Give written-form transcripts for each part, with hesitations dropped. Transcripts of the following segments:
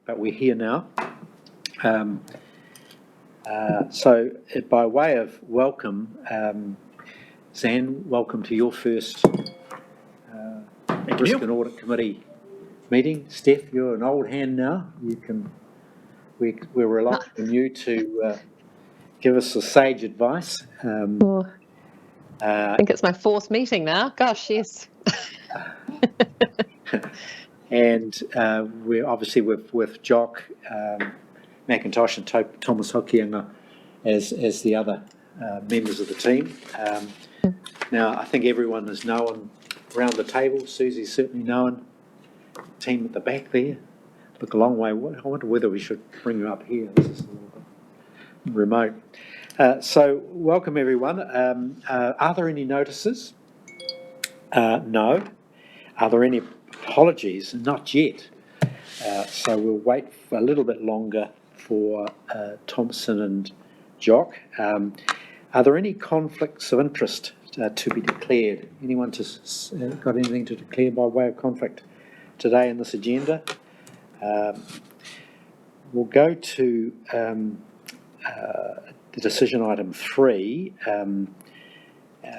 but we're here now. So by way of welcome, Zan, welcome to your first Risk and Audit Committee meeting. Steph, you're an old hand now. We're relying on you to give us a sage advice. I think it's my fourth meeting now. Gosh, yes. And we're obviously with Jock, McIntosh and Thomas Hokianga as the other members of the team. Now, I think everyone is known around the table. Susie's certainly known. Team at the back there. Look a long way. I wonder whether we should bring you up here. This is a little bit remote. So, welcome everyone. Are there any notices? No. Are there any apologies? Not yet. So we'll wait for a little bit longer for Thompson and Jock. Are there any conflicts of interest to be declared? Anyone got anything to declare by way of conflict today in this agenda? We'll go to the decision item 3,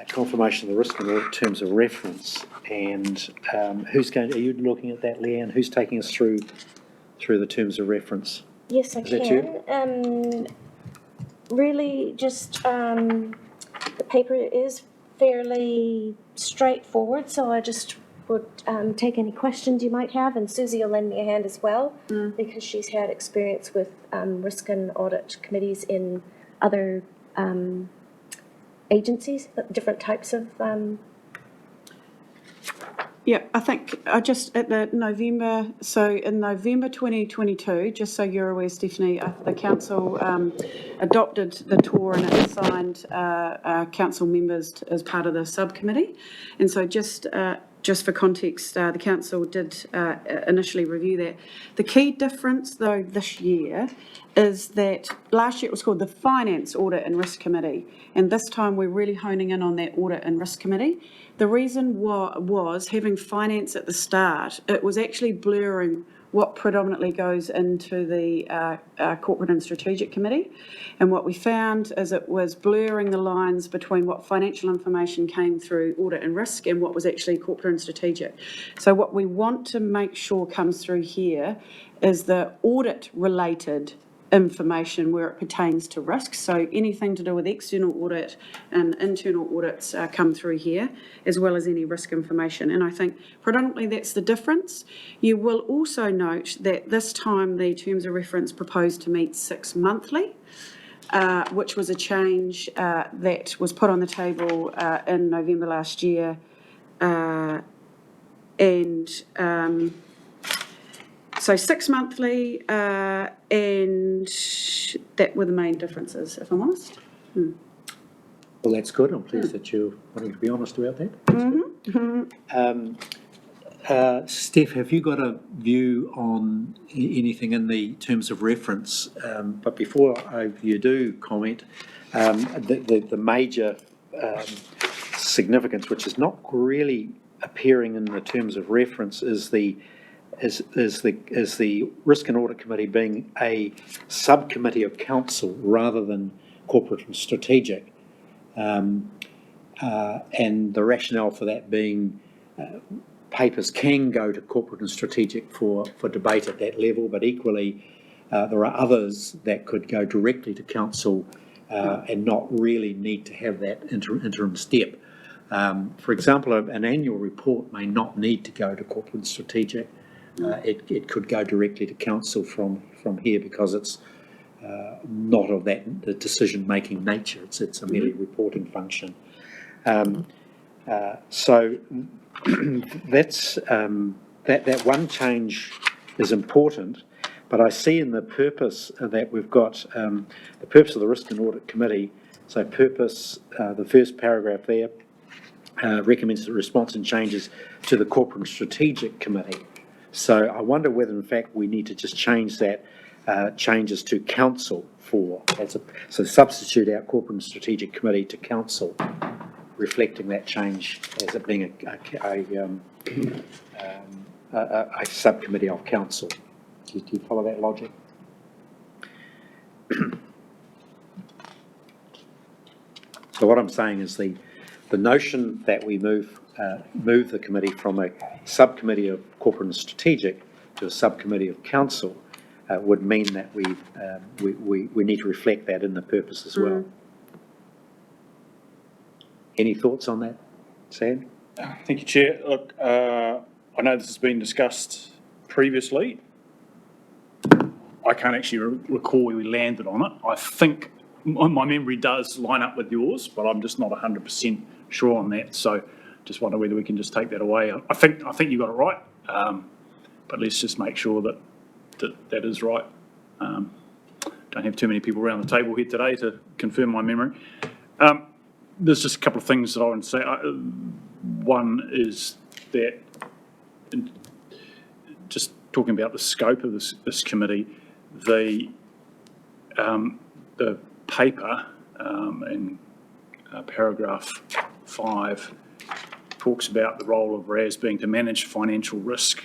confirmation of the risk and audit terms of reference. And are you looking at that, Leanne? Who's taking us through the terms of reference? Yes, I can. Really, just the paper is fairly straightforward, so I just would take any questions you might have, and Susie will lend me a hand as well, because she's had experience with risk and audit committees in other agencies, different types of... Yeah, I think I just at the November, so in November 2022, just so you're aware, Stephanie, the council adopted the tour and it assigned council members as part of the subcommittee. And so just for context, the council did initially review that. The key difference, though, this year is that last year it was called the Finance, Audit and Risk Committee, and this time we're really honing in on that Audit and Risk Committee. The reason was having finance at the start, it was actually blurring what predominantly goes into the Corporate and Strategic Committee. And what we found is it was blurring the lines between what financial information came through Audit and Risk and what was actually Corporate and Strategic. So what we want to make sure comes through here is the audit-related information where it pertains to risk. So anything to do with external audit and internal audits come through here, as well as any risk information. And I think predominantly that's the difference. You will also note that this time the terms of reference proposed to meet 6 monthly, which was a change that was put on the table in November last year. So 6 monthly, and that were the main differences, if I'm honest. Well, that's good. I'm pleased that you're wanting to be honest about that. Steph, have you got a view on anything in the terms of reference? But before you do comment, the major significance, which is not really appearing in the terms of reference, is the Risk and Audit Committee being a subcommittee of council rather than corporate and strategic, and the rationale for that being papers can go to corporate and strategic for debate at that level, but equally there are others that could go directly to council and not really need to have that interim step. For example, an annual report may not need to go to corporate and strategic. It could go directly to council from here because it's not of the decision-making nature. It's a merely reporting function. So that's that one change is important. But I see in the purpose that we've got the purpose of the Risk and Audit Committee. So purpose, the first paragraph there recommends the response and changes to the Corporate and Strategic Committee. So I wonder whether, in fact, we need to just change that, changes to council so substitute our Corporate and Strategic Committee to council, reflecting that change as it being a subcommittee of council. Do you follow that logic? So what I'm saying is the notion that we move the committee from a subcommittee of corporate and strategic to a subcommittee of council would mean that we need to reflect that in the purpose as well. Any thoughts on that, Sam? Thank you, Chair. Look, I know this has been discussed previously. I can't actually recall where we landed on it. I think my memory does line up with yours, but I'm just not 100% sure on that. So just wonder whether we can just take that away. I think you got it right, but let's just make sure that is right. Don't have too many people around the table here today to confirm my memory. There's just a couple of things that I want to say. One is that, just talking about the scope of this committee, the paper in paragraph 5 talks about the role of RAS being to manage financial risk,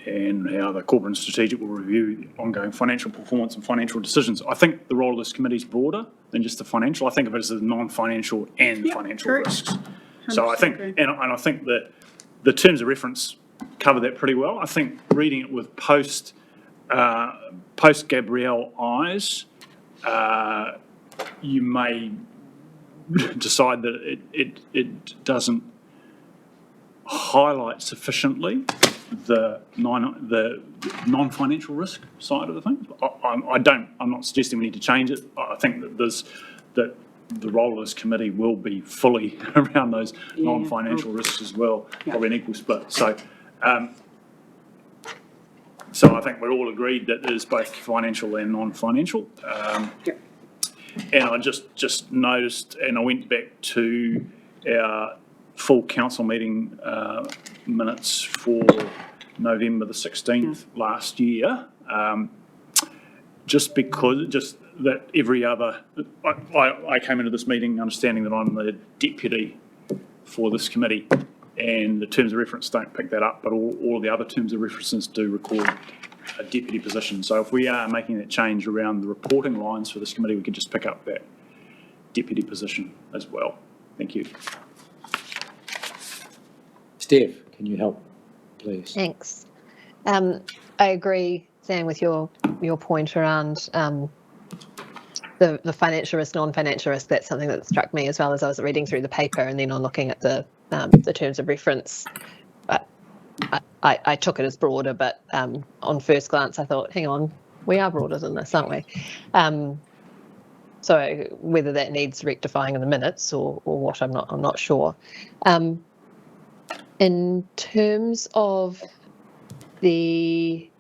and how the corporate and strategic will review ongoing financial performance and financial decisions. I think the role of this committee is broader than just the financial. I think of it as the non-financial and financial risks. So I think, and I think that the terms of reference cover that pretty well. I think reading it with post Gabrielle eyes, you may decide that it doesn't highlight sufficiently the non-financial risk side of the thing. I'm not suggesting we need to change it. I think that the role of this committee will be fully around those non-financial risks as well, probably an equal split. So I think we're all agreed that there's both financial and non-financial. And I just noticed, and I went back to our full council meeting minutes for November the 16th last year, just that every other, I came into this meeting understanding that I'm the deputy for this committee, and the terms of reference don't pick that up, but all of the other terms of references do record a deputy position. So if we are making that change around the reporting lines for this committee, we could just pick up that deputy position as well. Thank you. Steph, can you help, please? Thanks. I agree, Sam, with your point around the financial risk, non-financial risk. That's something that struck me as well as I was reading through the paper and then on looking at the terms of reference. I took it as broader, but on first glance I thought, hang on, we are broader than this, aren't we? So whether that needs rectifying in the minutes or what, I'm not sure. In terms of the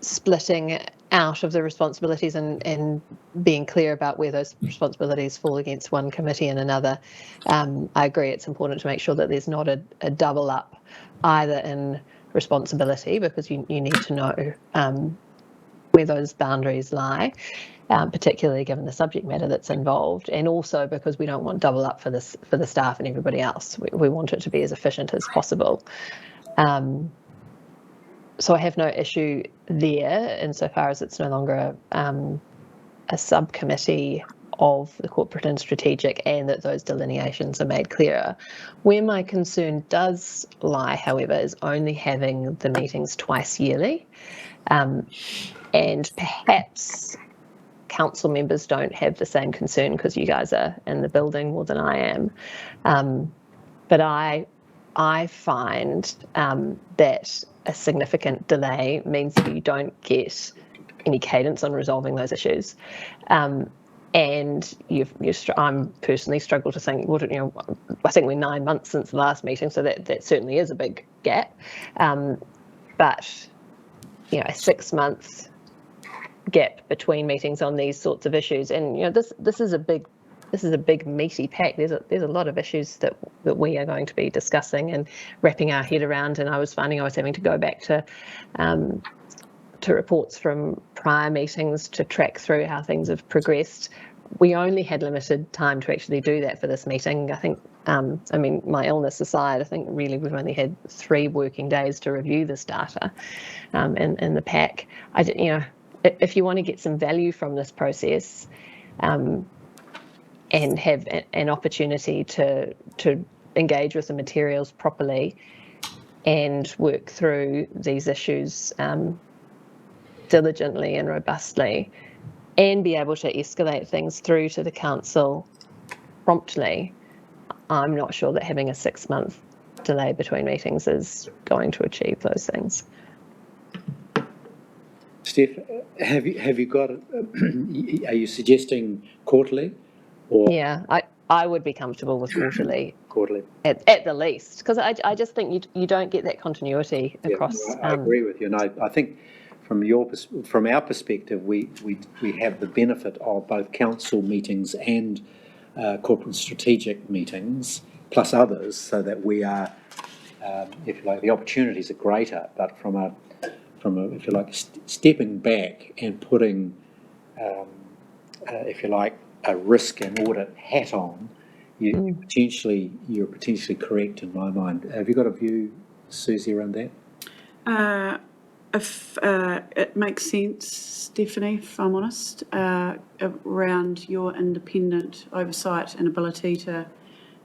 splitting out of the responsibilities and being clear about where those responsibilities fall against one committee and another, I agree it's important to make sure that there's not a double up either in responsibility, because you need to know where those boundaries lie, particularly given the subject matter that's involved, and also because we don't want double up for the staff and everybody else. We want it to be as efficient as possible. So I have no issue there insofar as it's no longer a subcommittee of the corporate and strategic, and that those delineations are made clearer. Where my concern does lie, however, is only having the meetings twice yearly, and perhaps council members don't have the same concern because you guys are in the building more than I am. But I find that a significant delay means that you don't get any cadence on resolving those issues. And I'm personally struggle to think, I think we're 9 months since the last meeting, so that certainly is a big gap. But a 6 month gap between meetings on these sorts of issues, and this is a big meaty pack. There's a lot of issues that we are going to be discussing and wrapping our head around, and I was finding I was having to go back to reports from prior meetings to track through how things have progressed. We only had limited time to actually do that for this meeting. I think I mean, my illness aside, I think really we've only had 3 working days to review this data in the pack. If you want to get some value from this process and have an opportunity to engage with the materials properly and work through these issues diligently and robustly, and be able to escalate things through to the council promptly, I'm not sure that having a 6-month delay between meetings is going to achieve those things. Steph, have you got, are you suggesting quarterly or Yeah, I would be comfortable with quarterly quarterly? at the least, because I just think you don't get that continuity across. Yeah, I agree with you, and I think from our perspective, we have the benefit of both council meetings and corporate strategic meetings, plus others, so that we are, if you like, the opportunities are greater, but from a if you like, stepping back and putting, if you like, a risk and audit hat on, you're potentially correct in my mind. Have you got a view, Susie, around that? If it makes sense, Stephanie, if I'm honest, around your independent oversight and ability to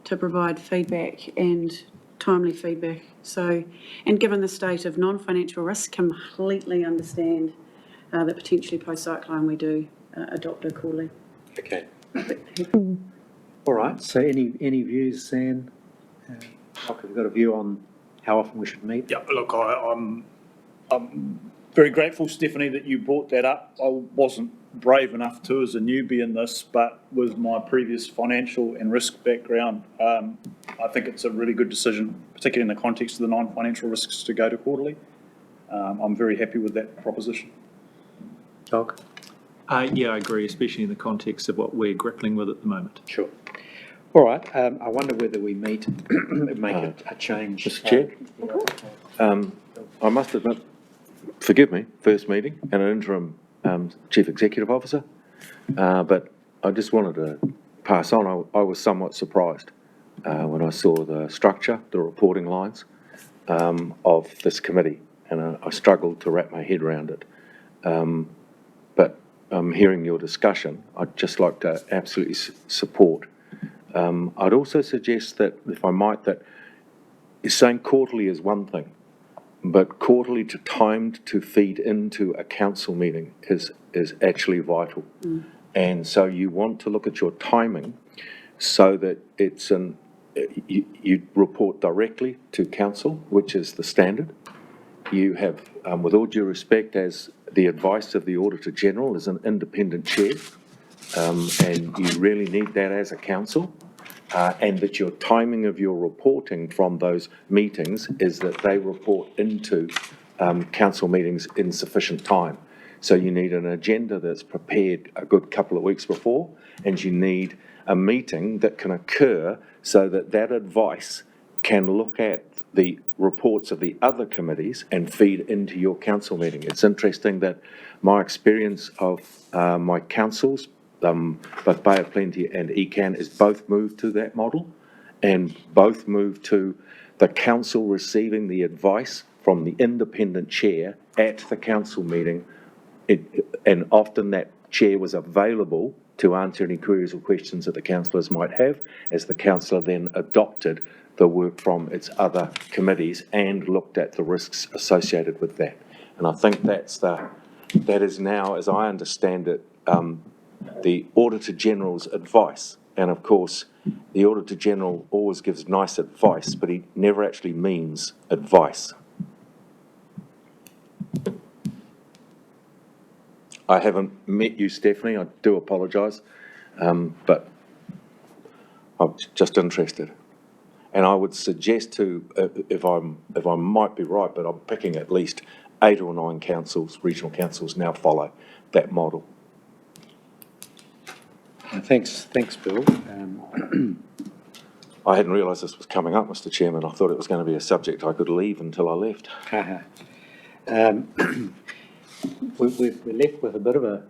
provide feedback and timely feedback. So, and given the state of non-financial risk, completely understand that potentially post-cyclone we do adopt a quarterly. Okay. All right. So, any views, Zan? Have you got a view on how often we should meet? Yeah, look, I'm very grateful, Stephanie, that you brought that up. I wasn't brave enough to as a newbie in this, but with my previous financial and risk background, I think it's a really good decision, particularly in the context of the non-financial risks, to go to quarterly. I'm very happy with that proposition. Doc? Yeah, I agree, especially in the context of what we're grappling with at the moment. Sure. All right. I wonder whether we make a change. Mr. Chair, I must admit, forgive me, first meeting and an interim Chief Executive Officer, but I just wanted to pass on. I was somewhat surprised when I saw the structure, the reporting lines of this committee, and I struggled to wrap my head around it. But hearing your discussion, I'd just like to absolutely support. I'd also suggest that, if I might, that saying quarterly is one thing, but quarterly timed to feed into a council meeting is actually vital. And so you want to look at your timing so that it's you report directly to council, which is the standard. You have, with all due respect, as the advice of the Auditor General, is an independent chair, and you really need that as a council. And that your timing of your reporting from those meetings is that they report into council meetings in sufficient time. So you need an agenda that's prepared a good couple of weeks before, and you need a meeting that can occur so that that advice can look at the reports of the other committees and feed into your council meeting. It's interesting that my experience of my councils, both Bay of Plenty and ECAN, is both moved to that model, and both moved to the council receiving the advice from the independent chair at the council meeting, and often that chair was available to answer any queries or questions that the councillors might have, as the councillor then adopted the work from its other committees and looked at the risks associated with that. And I think that is now, as I understand it, the Auditor General's advice. And of course, the Auditor General always gives nice advice, but he never actually means advice. I haven't met you, Stephanie, I do apologise, but I'm just interested. And I would suggest to, if I might be right, but I'm picking at least 8 or 9 councils, regional councils now follow that model. Thanks, Bill. I hadn't realised this was coming up, Mr. Chairman. I thought it was going to be a subject I could leave until I left. We're left with a bit of a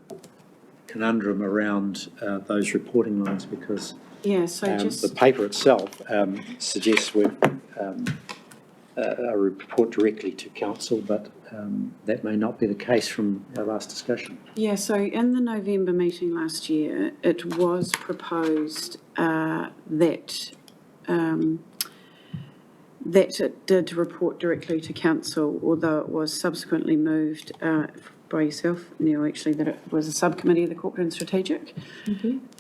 conundrum around those reporting lines, because Yeah, so The just, paper itself suggests a report directly to council, but that may not be the case from our last discussion. yeah, so in the November meeting last year, it was proposed that that it did report directly to council, although it was subsequently moved by yourself, Neil, actually, that it was a subcommittee of the Corporate and Strategic. It's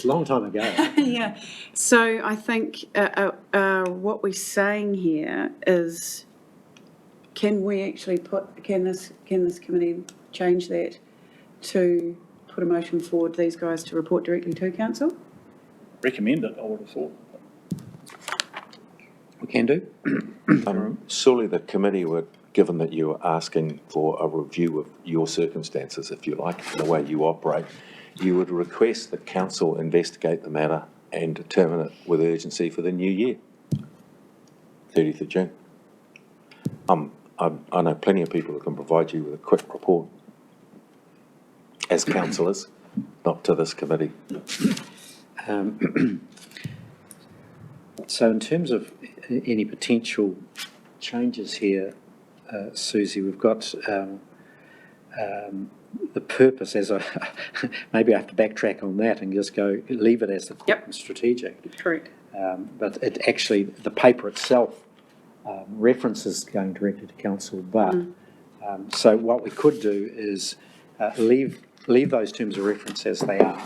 a long time ago. Yeah, so I think what we're saying here is, can we actually can this committee change that to put a motion forward, these guys to report directly to council? Recommend it, I would have thought. We can do. Surely the committee were, given that you were asking for a review of your circumstances, if you like, the way you operate, you would request that council investigate the matter and determine it with urgency for the new year, 30th of June. I know plenty of people who can provide you with a quick report as councillors, not to this committee. So in terms of any potential changes here, Susie, we've got the purpose as maybe I have to backtrack on that and just leave it as the corporate and strategic. Correct. But it actually, the paper itself references going directly to council, but so what we could do is leave those terms of reference as they are,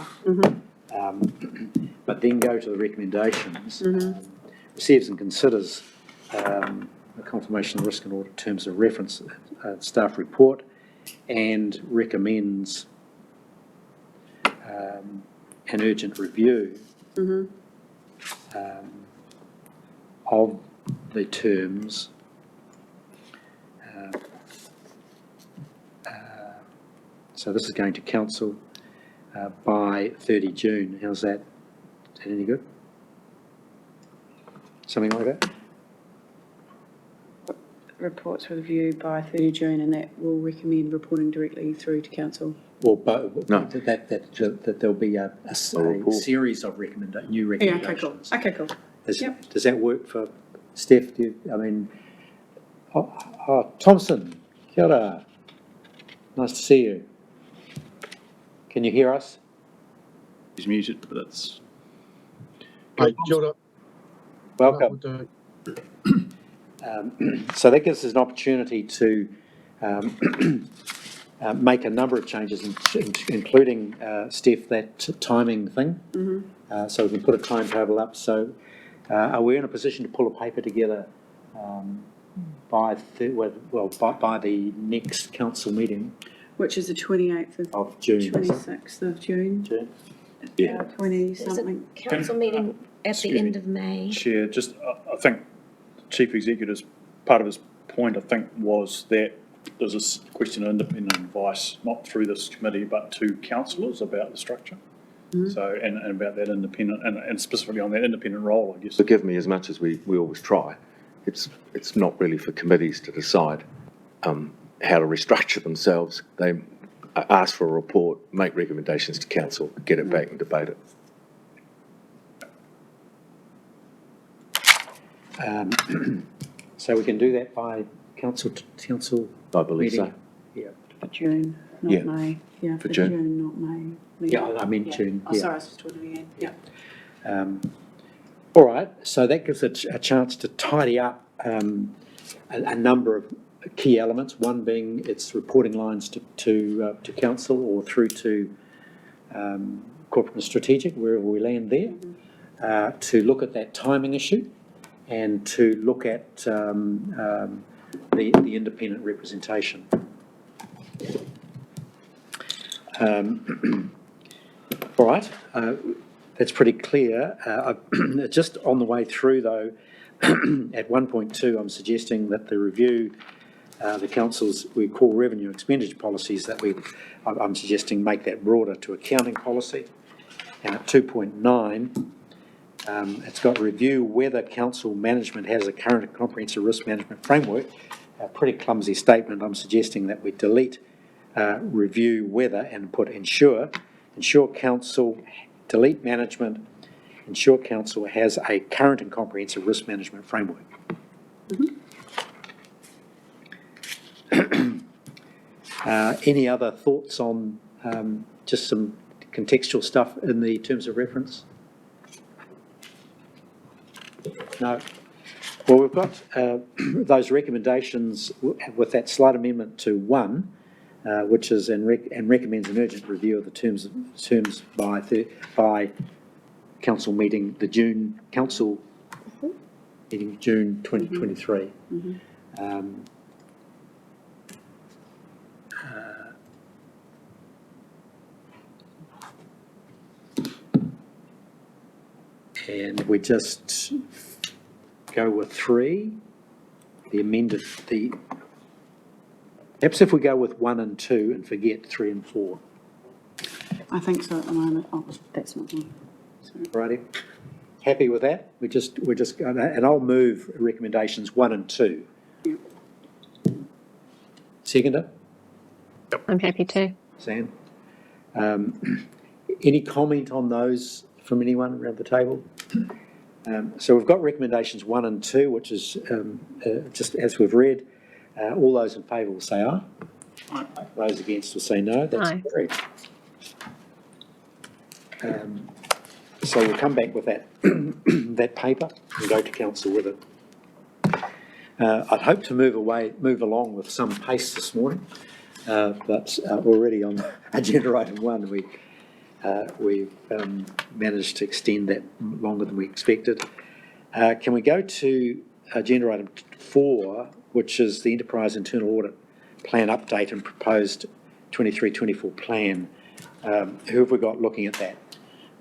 but then go to the recommendations, receives and considers the confirmation of risk and audit terms of reference staff report, and recommends an urgent review of the terms so this is going to council by 30 June. How's that? Is that any good? Something like that? Reports review by 30 June, and that will recommend reporting directly through to council. Well, but No. that there'll be a series of new recommendations. Okay, cool. Does that work for Steph? Thompson, kia ora. Nice to see you. Can you hear us? He's muted, but that's... Hey, kia ora. Welcome. No, So that gives us an opportunity to make a number of changes, including, Steph, that timing thing. So we can put a timetable up. So are we in a position to pull a paper together by the next council meeting Which is the 28th of June? 26th of June. Yeah. 20 There's a something. council meeting at the Excuse end me. of May. Chair, just, I think Chief Executive's, part of his point, I think, was that there's this question of independent advice, not through this committee, but to councillors about the structure. So, and about that independent, and specifically on that independent role, I guess. Forgive me, as much as we always try, it's not really for committees to decide how to restructure themselves. They ask for a report, make recommendations to council, get it back and debate it. So we can do that by council I believe meeting. so. Yeah. For June, not Yeah. May. Yeah, For for June. June, not May. Yeah, I meant June. Oh, yeah. sorry, I was just talking again. Yeah. All right, so that gives a chance to tidy up a number of key elements. One being its reporting lines to council or through to corporate and strategic, wherever we land there. To look at that timing issue, and to look at the independent representation. All right, that's pretty clear. Just on the way through, though, at 1.2, I'm suggesting that the review, the council's, we call revenue expenditure policies, that I'm suggesting make that broader to accounting policy. And at 2.9, it's got review whether council management has a current and comprehensive risk management framework. A pretty clumsy statement. I'm suggesting that we delete review whether and put ensure council delete management, ensure council has a current and comprehensive risk management framework. Any other thoughts on just some contextual stuff in the terms of reference? No. Well, we've got those recommendations with that slight amendment to 1, which is and recommends an urgent review of the terms by council meeting, the June council meeting, June 2023. And we just go with 3, the amended, perhaps if we go with 1 and 2 and forget 3 and 4. I think so at the moment. Oh, that's not me. Sorry. Righty. Happy with that? We're just and I'll move recommendations 1 and 2. Yep. Seconder? I'm happy to. Sam? Any comment on those from anyone around the table? So we've got recommendations 1 and 2, which is just as we've read. All those in favour will say aye. Aye. Those against will say no. That's Aye. carried. So we'll come back with that that paper and go to council with it. I'd hope to move along with some pace this morning, but already on agenda item 1, we've managed to extend that longer than we expected. Can we go to agenda item 4, which is the Enterprise Internal Audit Plan Update and Proposed 23-24 Plan? Who have we got looking at that?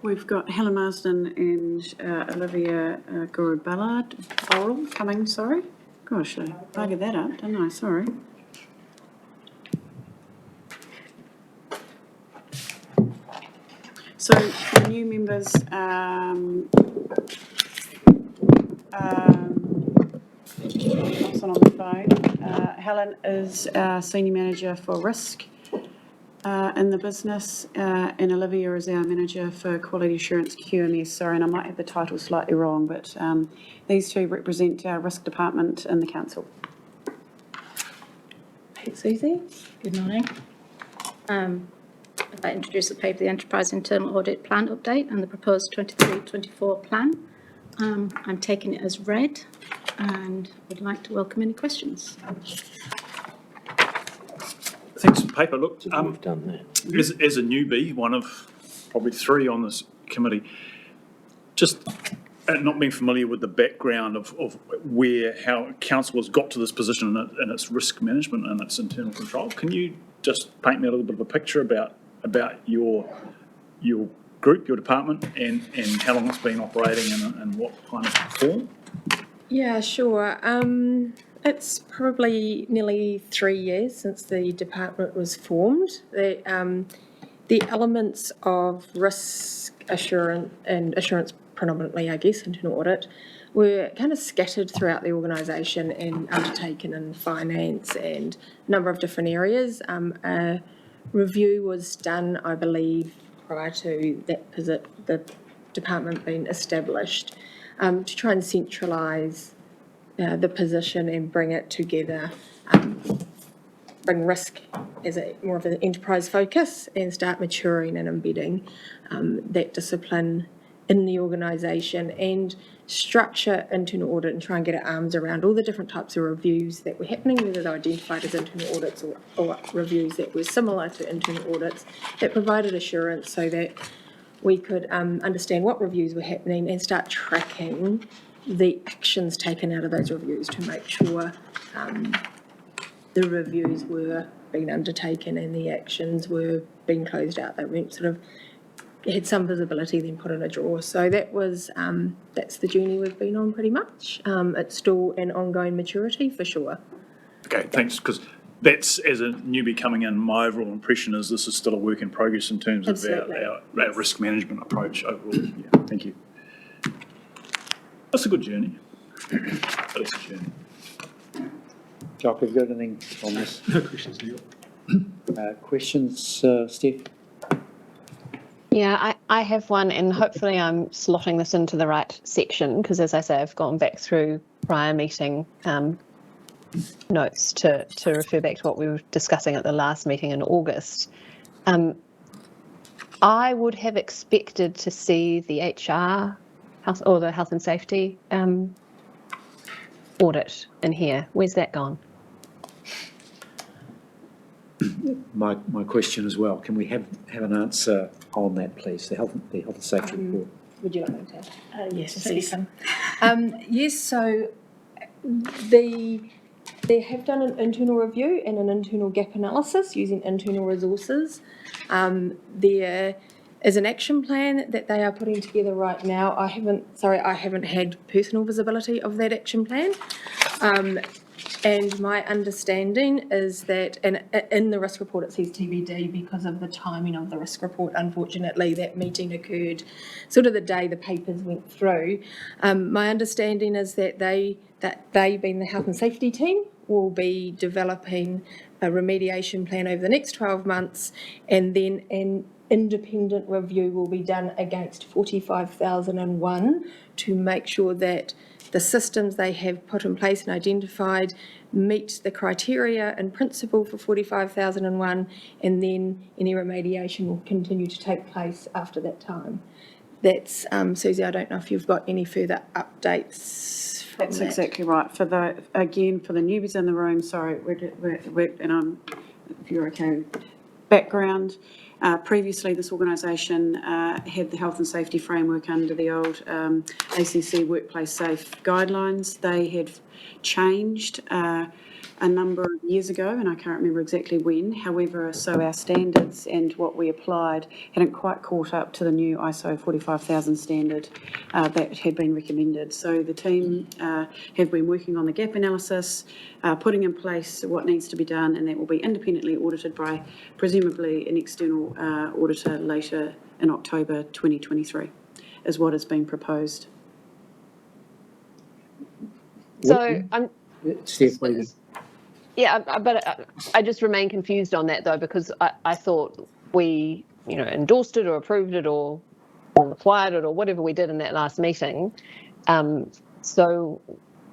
We've got Helen Marsden and Olivia Guru-Ballard oral coming, sorry. Gosh, I buggered that up, didn't I? Sorry. So, for new members, on the phone. Helen is our Senior Manager for Risk in the business, and Olivia is our Manager for Quality Assurance QMS. Sorry, and I might have the title slightly wrong, but these two represent our risk department in the council. Thanks, Susie. Good morning. I'd like to introduce the paper, the Enterprise Internal Audit Plan Update and the proposed 23-24 plan. I'm taking it as read and would like to welcome any questions. Thanks for paper. Look, We've done that. as a newbie, one of probably 3 on this committee, just not being familiar with the background of how council has got to this position in its risk management and its internal control, can you just paint me a little bit of a picture about your group, your department, and how long it's been operating and what kind of form? Yeah, sure. It's probably nearly 3 years since the department was formed. The elements of risk assurance and assurance predominantly, I guess, internal audit, were kind of scattered throughout the organisation and undertaken in finance and a number of different areas. A review was done, I believe, prior to the department being established, to try and centralise the position and bring it together, bring risk as more of an enterprise focus and start maturing and embedding that discipline in the organisation and structure internal audit and try and get our arms around all the different types of reviews that were happening, whether they're identified as internal audits or reviews that were similar to internal audits that provided assurance so that we could understand what reviews were happening and start tracking the actions taken out of those reviews to make sure the reviews were being undertaken and the actions were being closed out. They weren't sort of had some visibility, then put in a drawer. So that was that's the journey we've been on pretty much. It's still an ongoing maturity for sure. Okay, thanks, because that's, as a newbie coming in, my overall impression is this is still a work in progress in terms of our risk management approach overall. Yeah, thank you. That's a good journey. But it's a journey. Jock, have you got anything on this? No questions, Neil. Questions, Steph? Yeah, I have one, and hopefully I'm slotting this into the right section, because as I say, I've gone back through prior meeting notes to refer back to what we were discussing at the last meeting in August. I would have expected to see the HR house or the health and safety audit in here. Where's that gone? My question as well. Can we have an answer on that, please? The health and safety report. Would you like me to? Yes, please. please. Yes, so they have done an internal review and an internal gap analysis using internal resources. There is an action plan that they are putting together right now. I haven't had personal visibility of that action plan. And my understanding is that, and in the risk report it says TBD because of the timing of the risk report. Unfortunately, that meeting occurred sort of the day the papers went through. My understanding is that they, being the health and safety team, will be developing a remediation plan over the next 12 months, and then an independent review will be done against 45,001 to make sure that the systems they have put in place and identified meet the criteria and principle for 45,001, and then any remediation will continue to take place after that time. That's, Susie, I don't know if you've got any further updates from That's that. exactly right. For the newbies in the room, sorry, and if you're okay, background. Previously, this organisation had the health and safety framework under the old ACC Workplace Safe guidelines. They had changed a number of years ago, and I can't remember exactly when. However, so our standards and what we applied hadn't quite caught up to the new ISO 45,000 standard that had been recommended. So the team have been working on the gap analysis, putting in place what needs to be done, and that will be independently audited by presumably an external auditor later in October 2023, is what has been proposed. So I'm. Steph, please. Yeah, but I just remain confused on that, though, because I thought we, endorsed it or approved it or required it or whatever we did in that last meeting. So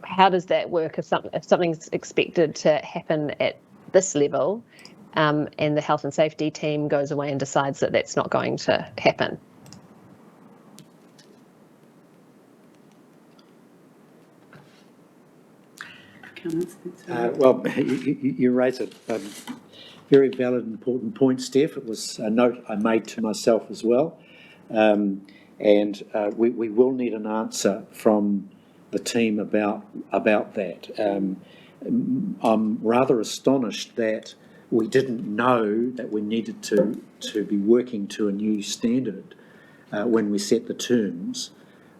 how does that work if something's expected to happen at this level, and the health and safety team goes away and decides that that's not going to happen? Well, you raise a very valid and important point, Steph. It was a note I made to myself as well. And we will need an answer from the team about that. I'm rather astonished that we didn't know that we needed to be working to a new standard when we set the terms.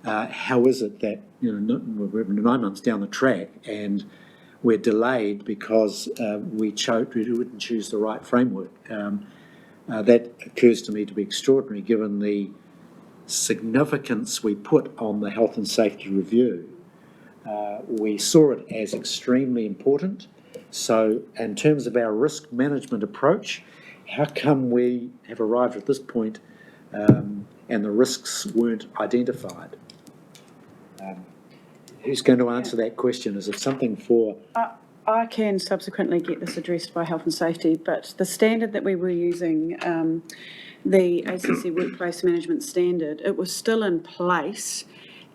How is it that we're 9 months down the track and we're delayed because we didn't choose the right framework? That occurs to me to be extraordinary, given the significance we put on the health and safety review. We saw it as extremely important. So in terms of our risk management approach, how come we have arrived at this point and the risks weren't identified? Who's going to answer that question? Is it something for... I can subsequently get this addressed by Health and Safety, but the standard that we were using, the ACC Workplace Management Standard, it was still in place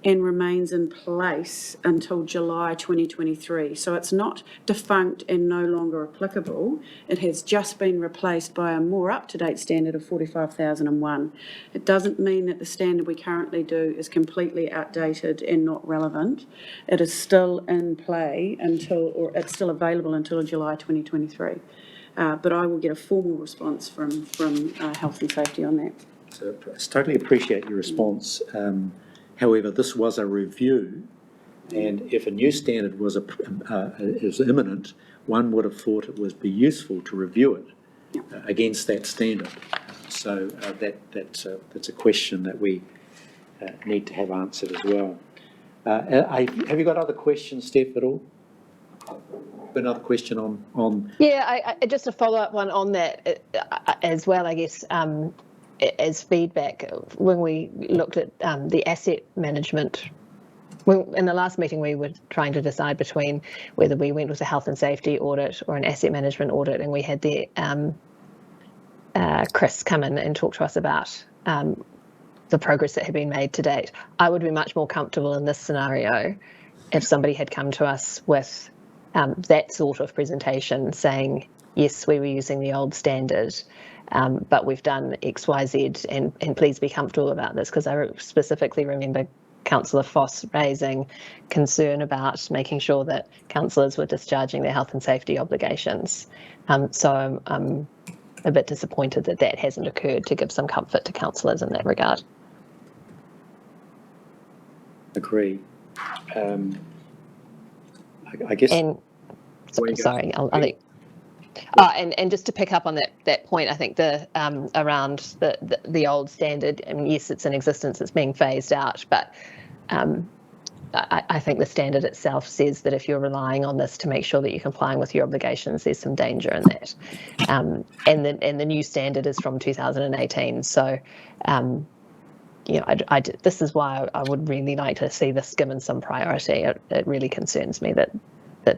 and remains in place until July 2023. So it's not defunct and no longer applicable. It has just been replaced by a more up-to-date standard of 45,001. It doesn't mean that the standard we currently do is completely outdated and not relevant. It is still in play or it's still available until July 2023. But I will get a formal response from Health and Safety on that. So I totally appreciate your response. However, this was a review, and if a new standard was imminent, one would have thought it would be useful to review it against that standard. So that's a question that we need to have answered as well. Have you got other questions, Steph, at all? Another question on... Yeah, I just a follow-up one on that as well, I guess. as feedback, when we looked at the asset management, in the last meeting we were trying to decide between whether we went with a health and safety audit or an asset management audit, and we had the Chris come in and talk to us about the progress that had been made to date. I would be much more comfortable in this scenario if somebody had come to us with that sort of presentation saying, yes, we were using the old standard, but we've done X, Y, Z, and please be comfortable about this, because I specifically remember Councillor Foss raising concern about making sure that councillors were discharging their health and safety obligations. So I'm a bit disappointed that that hasn't occurred, to give some comfort to councillors in that regard. Agree. I guess. And Where you go. sorry, I'll let. And just to pick up on that point, I think the around the old standard, I mean, yes, it's in existence, it's being phased out, but I think the standard itself says that if you're relying on this to make sure that you're complying with your obligations, there's some danger in that. And the new standard is from 2018, so you know, this is why I would really like to see this given some priority. It really concerns me that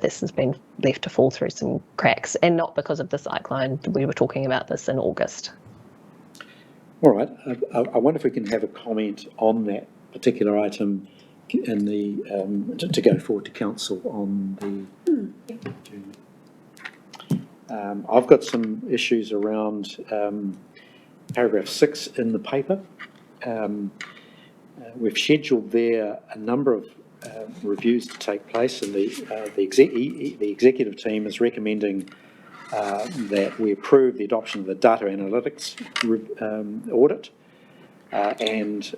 this has been left to fall through some cracks, and not because of the cyclone. We were talking about this in August. All right. I wonder if we can have a comment on that particular item in the to go forward to council on the. I've got some issues around paragraph 6 in the paper. We've scheduled there a number of reviews to take place, and the executive team is recommending that we approve the adoption of the data analytics audit, and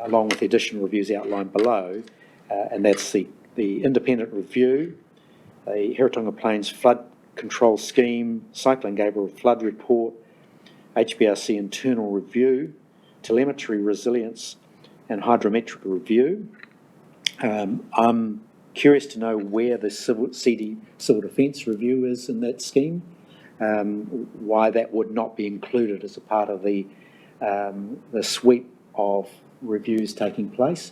along with the additional reviews outlined below, and that's the independent review, the Heritonga Plains Flood Control Scheme, Cyclone Gabriel Flood Report, HBRC internal review, telemetry resilience and hydrometric review. I'm curious to know where the civil defence review is in that scheme, why that would not be included as a part of the sweep of reviews taking place.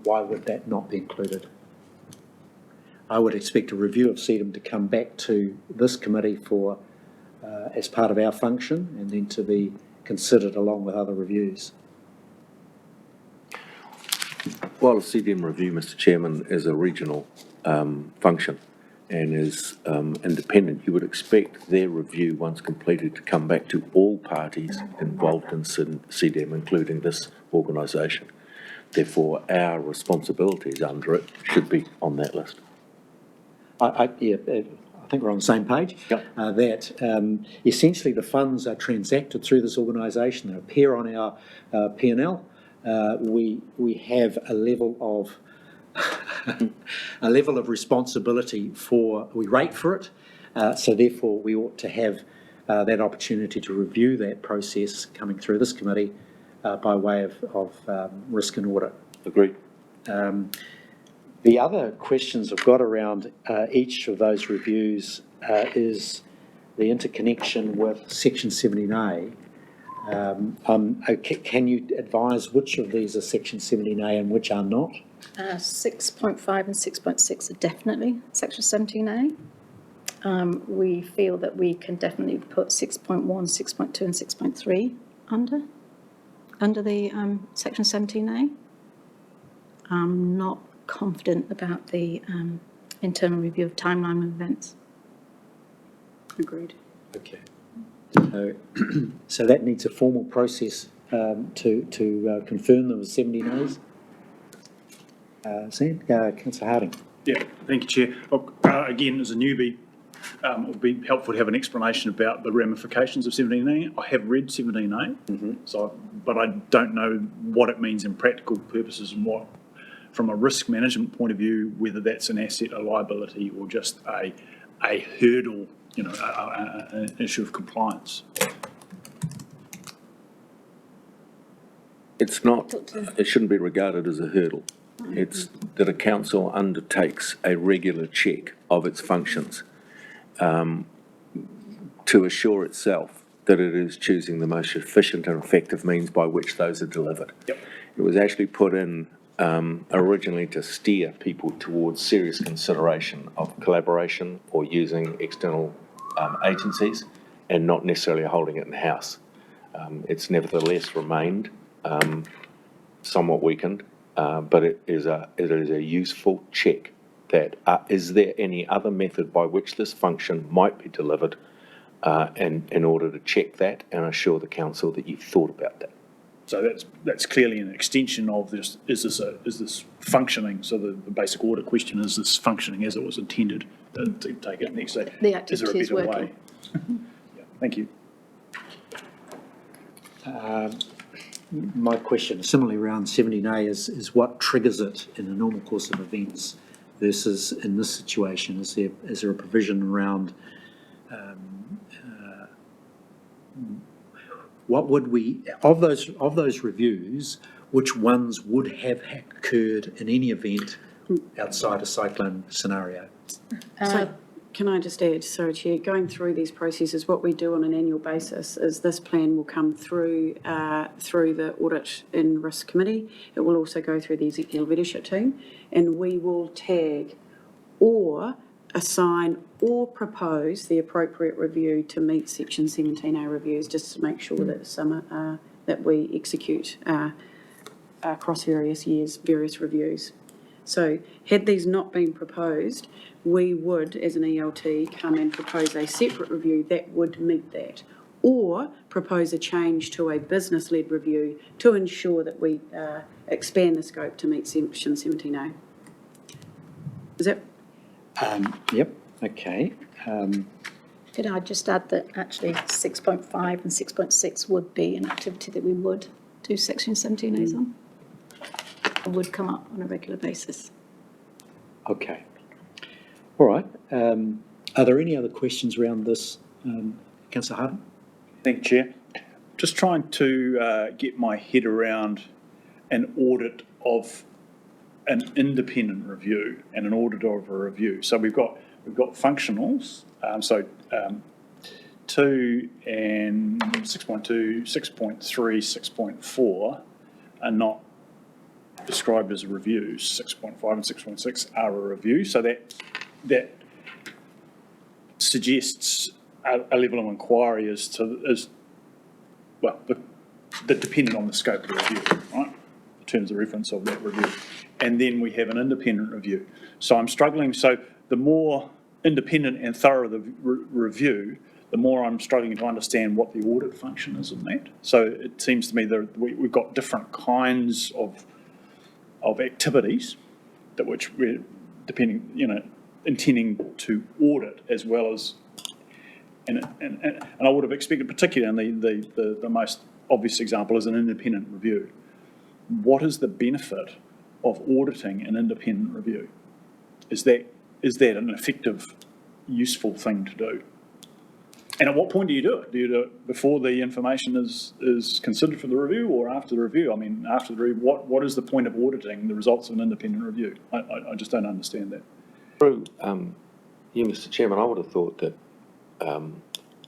Why would that not be included? I would expect a review of CEDM to come back to this committee for as part of our function, and then to be considered along with other reviews. Well, a CDM review, Mr Chairman, is a regional function and is independent. You would expect their review, once completed, to come back to all parties involved in CDM, including this organisation. Therefore, our responsibilities under it should be on that list. I think we're on the same page. Yep. That essentially the funds are transacted through this organisation. They appear on our P&L. We have a level of responsibility for. We rate for it, so therefore we ought to have that opportunity to review that process coming through this committee by way of risk and audit. Agreed. The other questions I've got around each of those reviews is the interconnection with Section 17A. Can you advise which of these are Section 17A and which are not? 6.5 and 6.6 are definitely Section 17A. We feel that we can definitely put 6.1, 6.2 and 6.3 under the Section 17A. I'm not confident about the internal review of timeline of events. Agreed. Okay. So that needs a formal process to confirm them as 17As. Councillor Harding. Yeah, thank you, Chair. Look, again, as a newbie, it would be helpful to have an explanation about the ramifications of 17A. I have read 17A, but I don't know what it means in practical purposes and what, from a risk management point of view, whether that's an asset, a liability, or just a hurdle, you know, an issue of compliance. It's not, it shouldn't be regarded as a hurdle. It's that a council undertakes a regular check of its functions to assure itself that it is choosing the most efficient and effective means by which those are delivered. Yep. It was actually put in originally to steer people towards serious consideration of collaboration or using external agencies and not necessarily holding it in-house. It's nevertheless remained somewhat weakened, but it is a useful check that is there any other method by which this function might be delivered, and in order to check that and assure the council that you've thought about that. So that's clearly an extension of this. Is this functioning? So the basic audit question is this functioning as it was intended? To take it next. The Is there a activity is better working. way? Yeah, thank you. My question, similarly around 17A, is what triggers it in the normal course of events versus in this situation? Is there a provision around what would we, of those reviews, which ones would have occurred in any event outside a cyclone scenario? So can I just add, sorry Chair, going through these processes, what we do on an annual basis is this plan will come through the Audit and Risk Committee. It will also go through the Executive Leadership Team, and we will tag or assign or propose the appropriate review to meet Section 17A reviews, just to make sure that that we execute across various years, various reviews. So had these not been proposed, we would, as an ELT, come and propose a separate review that would meet that, or propose a change to a business-led review to ensure that we expand the scope to meet Section 17A. Is that? Yep, okay. Could I just add that actually 6.5 and 6.6 would be an activity that we would do Section 17As on? It would come up on a regular basis. Okay. All right. Are there any other questions around this, Councillor Harden? Thank you, Chair. Just trying to get my head around an audit of an independent review and an audit of a review. So we've got functionals. 2 and 6.2, 6.3, 6.4 are not described as reviews. 6.5 and 6.6 are a review. So that suggests a level of inquiry as dependent on the scope of the review, right? In terms of reference of that review. And then we have an independent review. So I'm struggling. So the more independent and thorough the review, the more I'm struggling to understand what the audit function is in that. So it seems to me that we've got different kinds of activities that which we're intending to audit, as well as, and I would have expected, particularly in the most obvious example is an independent review. What is the benefit of auditing an independent review? Is that an effective, useful thing to do? And at what point do you do it? Do you do it before the information is considered for the review, or after the review? I mean, after the review, what is the point of auditing the results of an independent review? I just don't understand that. Through you, Mr. Chairman, I would have thought that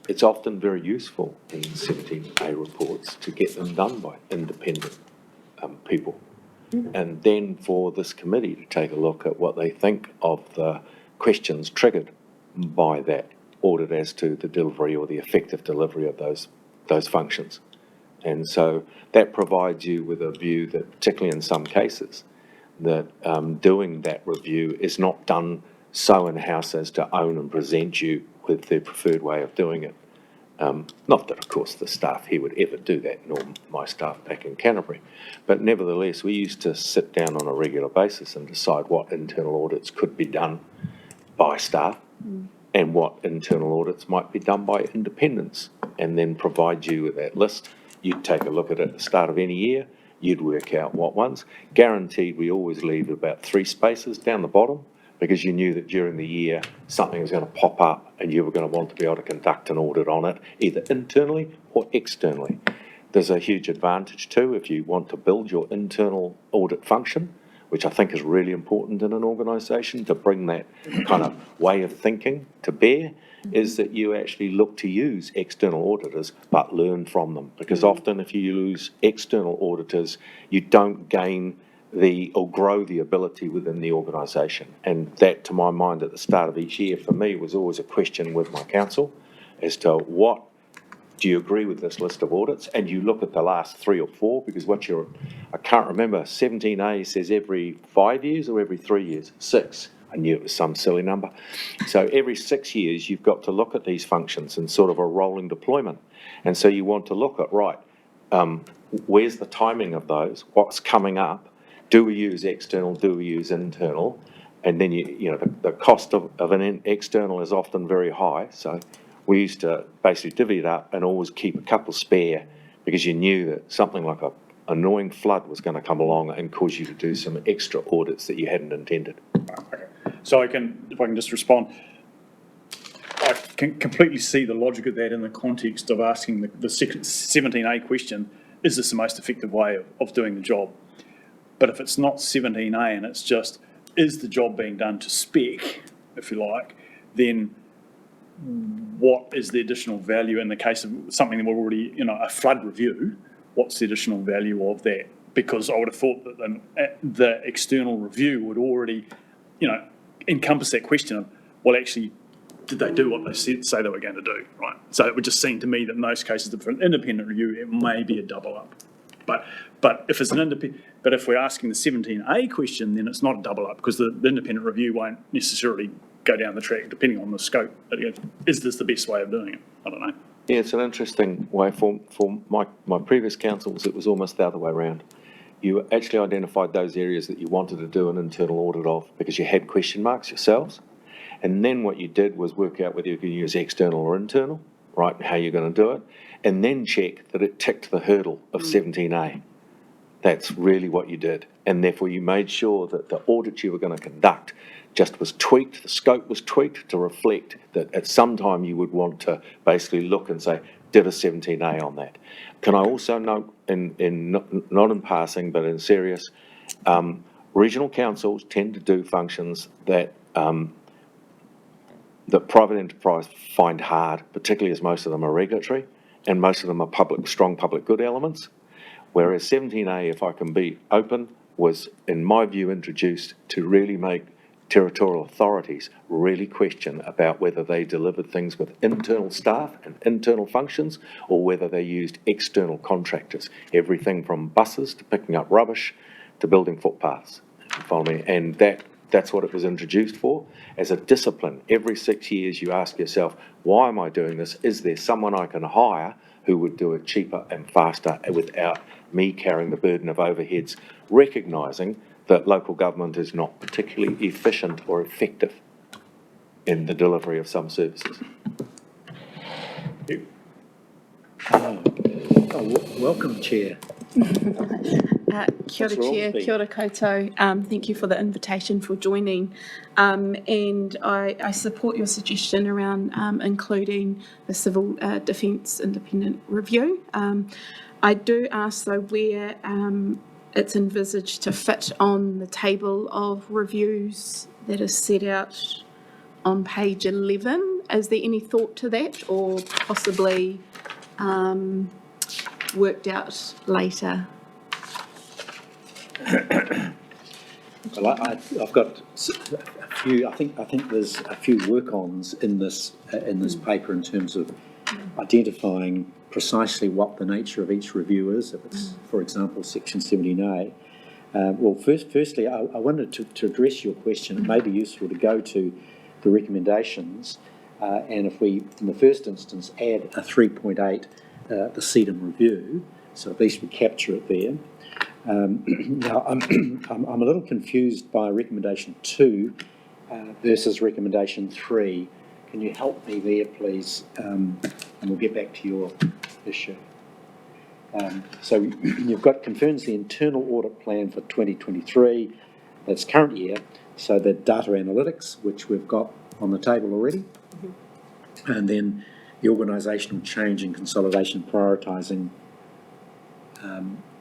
it's often very useful in 17A reports to get them done by independent people. And then for this committee to take a look at what they think of the questions triggered by that audit as to the delivery or the effective delivery of those functions. And so that provides you with a view that, particularly in some cases, that doing that review is not done so in-house as to own and present you with the preferred way of doing it. Not that, of course, the staff here would ever do that, nor my staff back in Canterbury. But nevertheless, we used to sit down on a regular basis and decide what internal audits could be done by staff and what internal audits might be done by independents, and then provide you with that list. You'd take a look at it at the start of any year, you'd work out what ones. Guaranteed, we always leave about 3 spaces down the bottom, because you knew that during the year something was going to pop up and you were going to want to be able to conduct an audit on it, either internally or externally. There's a huge advantage too if you want to build your internal audit function which I think is really important in an organisation to bring that kind of way of thinking to bear, is that you actually look to use external auditors but learn from them. Because often if you use external auditors, you don't gain or grow the ability within the organisation. And that, to my mind, at the start of each year, for me, was always a question with my council as to what do you agree with this list of audits? And you look at the last 3 or 4, because I can't remember, 17A says every 5 years or every 3 years? 6. I knew it was some silly number. So every 6 years, you've got to look at these functions in sort of a rolling deployment. And so you want to look at, right, where's the timing of those? What's coming up? Do we use external? Do we use internal? And then, the cost of an external is often very high. So we used to basically divvy it up and always keep a couple spare, because you knew that something like a annoying flood was going to come along and cause you to do some extra audits that you hadn't intended. Okay. So if I can just respond, I can completely see the logic of that in the context of asking the 17A question, is this the most effective way of doing the job? But if it's not 17A and it's just, is the job being done to spec, if you like, then what is the additional value in the case of something that we're already, a flood review? What's the additional value of that? Because I would have thought that the external review would already, encompass that question of, well, actually, did they do what they say they were going to do, right? So it would just seem to me that in most cases, for an independent review, it may be a double up. But if it's if we're asking the 17A question, then it's not a double up, because the independent review won't necessarily go down the track depending on the scope. Is this the best way of doing it? I don't know. Yeah, it's an interesting way. For my previous councils, it was almost the other way around. You actually identified those areas that you wanted to do an internal audit of because you had question marks yourselves. And then what you did was work out whether you could use external or internal, right, and how you're going to do it, and then check that it ticked the hurdle of 17A. That's really what you did. And therefore you made sure that the audit you were going to conduct just was tweaked, the scope was tweaked to reflect that at some time you would want to basically look and say, did a 17A on that. Can I also note, not in passing, but in serious, regional councils tend to do functions that private enterprise find hard, particularly as most of them are regulatory and most of them are strong public good elements. Whereas 17A, if I can be open, was, in my view, introduced to really make territorial authorities really question about whether they delivered things with internal staff and internal functions or whether they used external contractors. Everything from buses to picking up rubbish to building footpaths. Follow me? And that's what it was introduced for. As a discipline, every 6 years you ask yourself, why am I doing this? Is there someone I can hire who would do it cheaper and faster without me carrying the burden of overheads, recognising that local government is not particularly efficient or effective in the delivery of some services. Welcome, Chair. Kia ora, Chair. Kia ora koutou. Thank you for the invitation for joining. And I support your suggestion around including the Civil Defence Independent Review. I do ask, though, where it's envisaged to fit on the table of reviews that is set out on page 11. Is there any thought to that, or possibly worked out later? Well, I've got a few. I think there's a few work-ons in this paper in terms of identifying precisely what the nature of each review is. If it's, for example, section 17A. Well, firstly, I wanted to address your question. It may be useful to go to the recommendations, and if we, in the first instance, add a 3.8, the CEDM review, so at least we capture it there. Now, I'm a little confused by recommendation 2 versus recommendation 3. Can you help me there, please? And we'll get back to your issue. So you've got confirms the internal audit plan for 2023, that's current year, so the data analytics, which we've got on the table already, and then the organisational change and consolidation prioritising.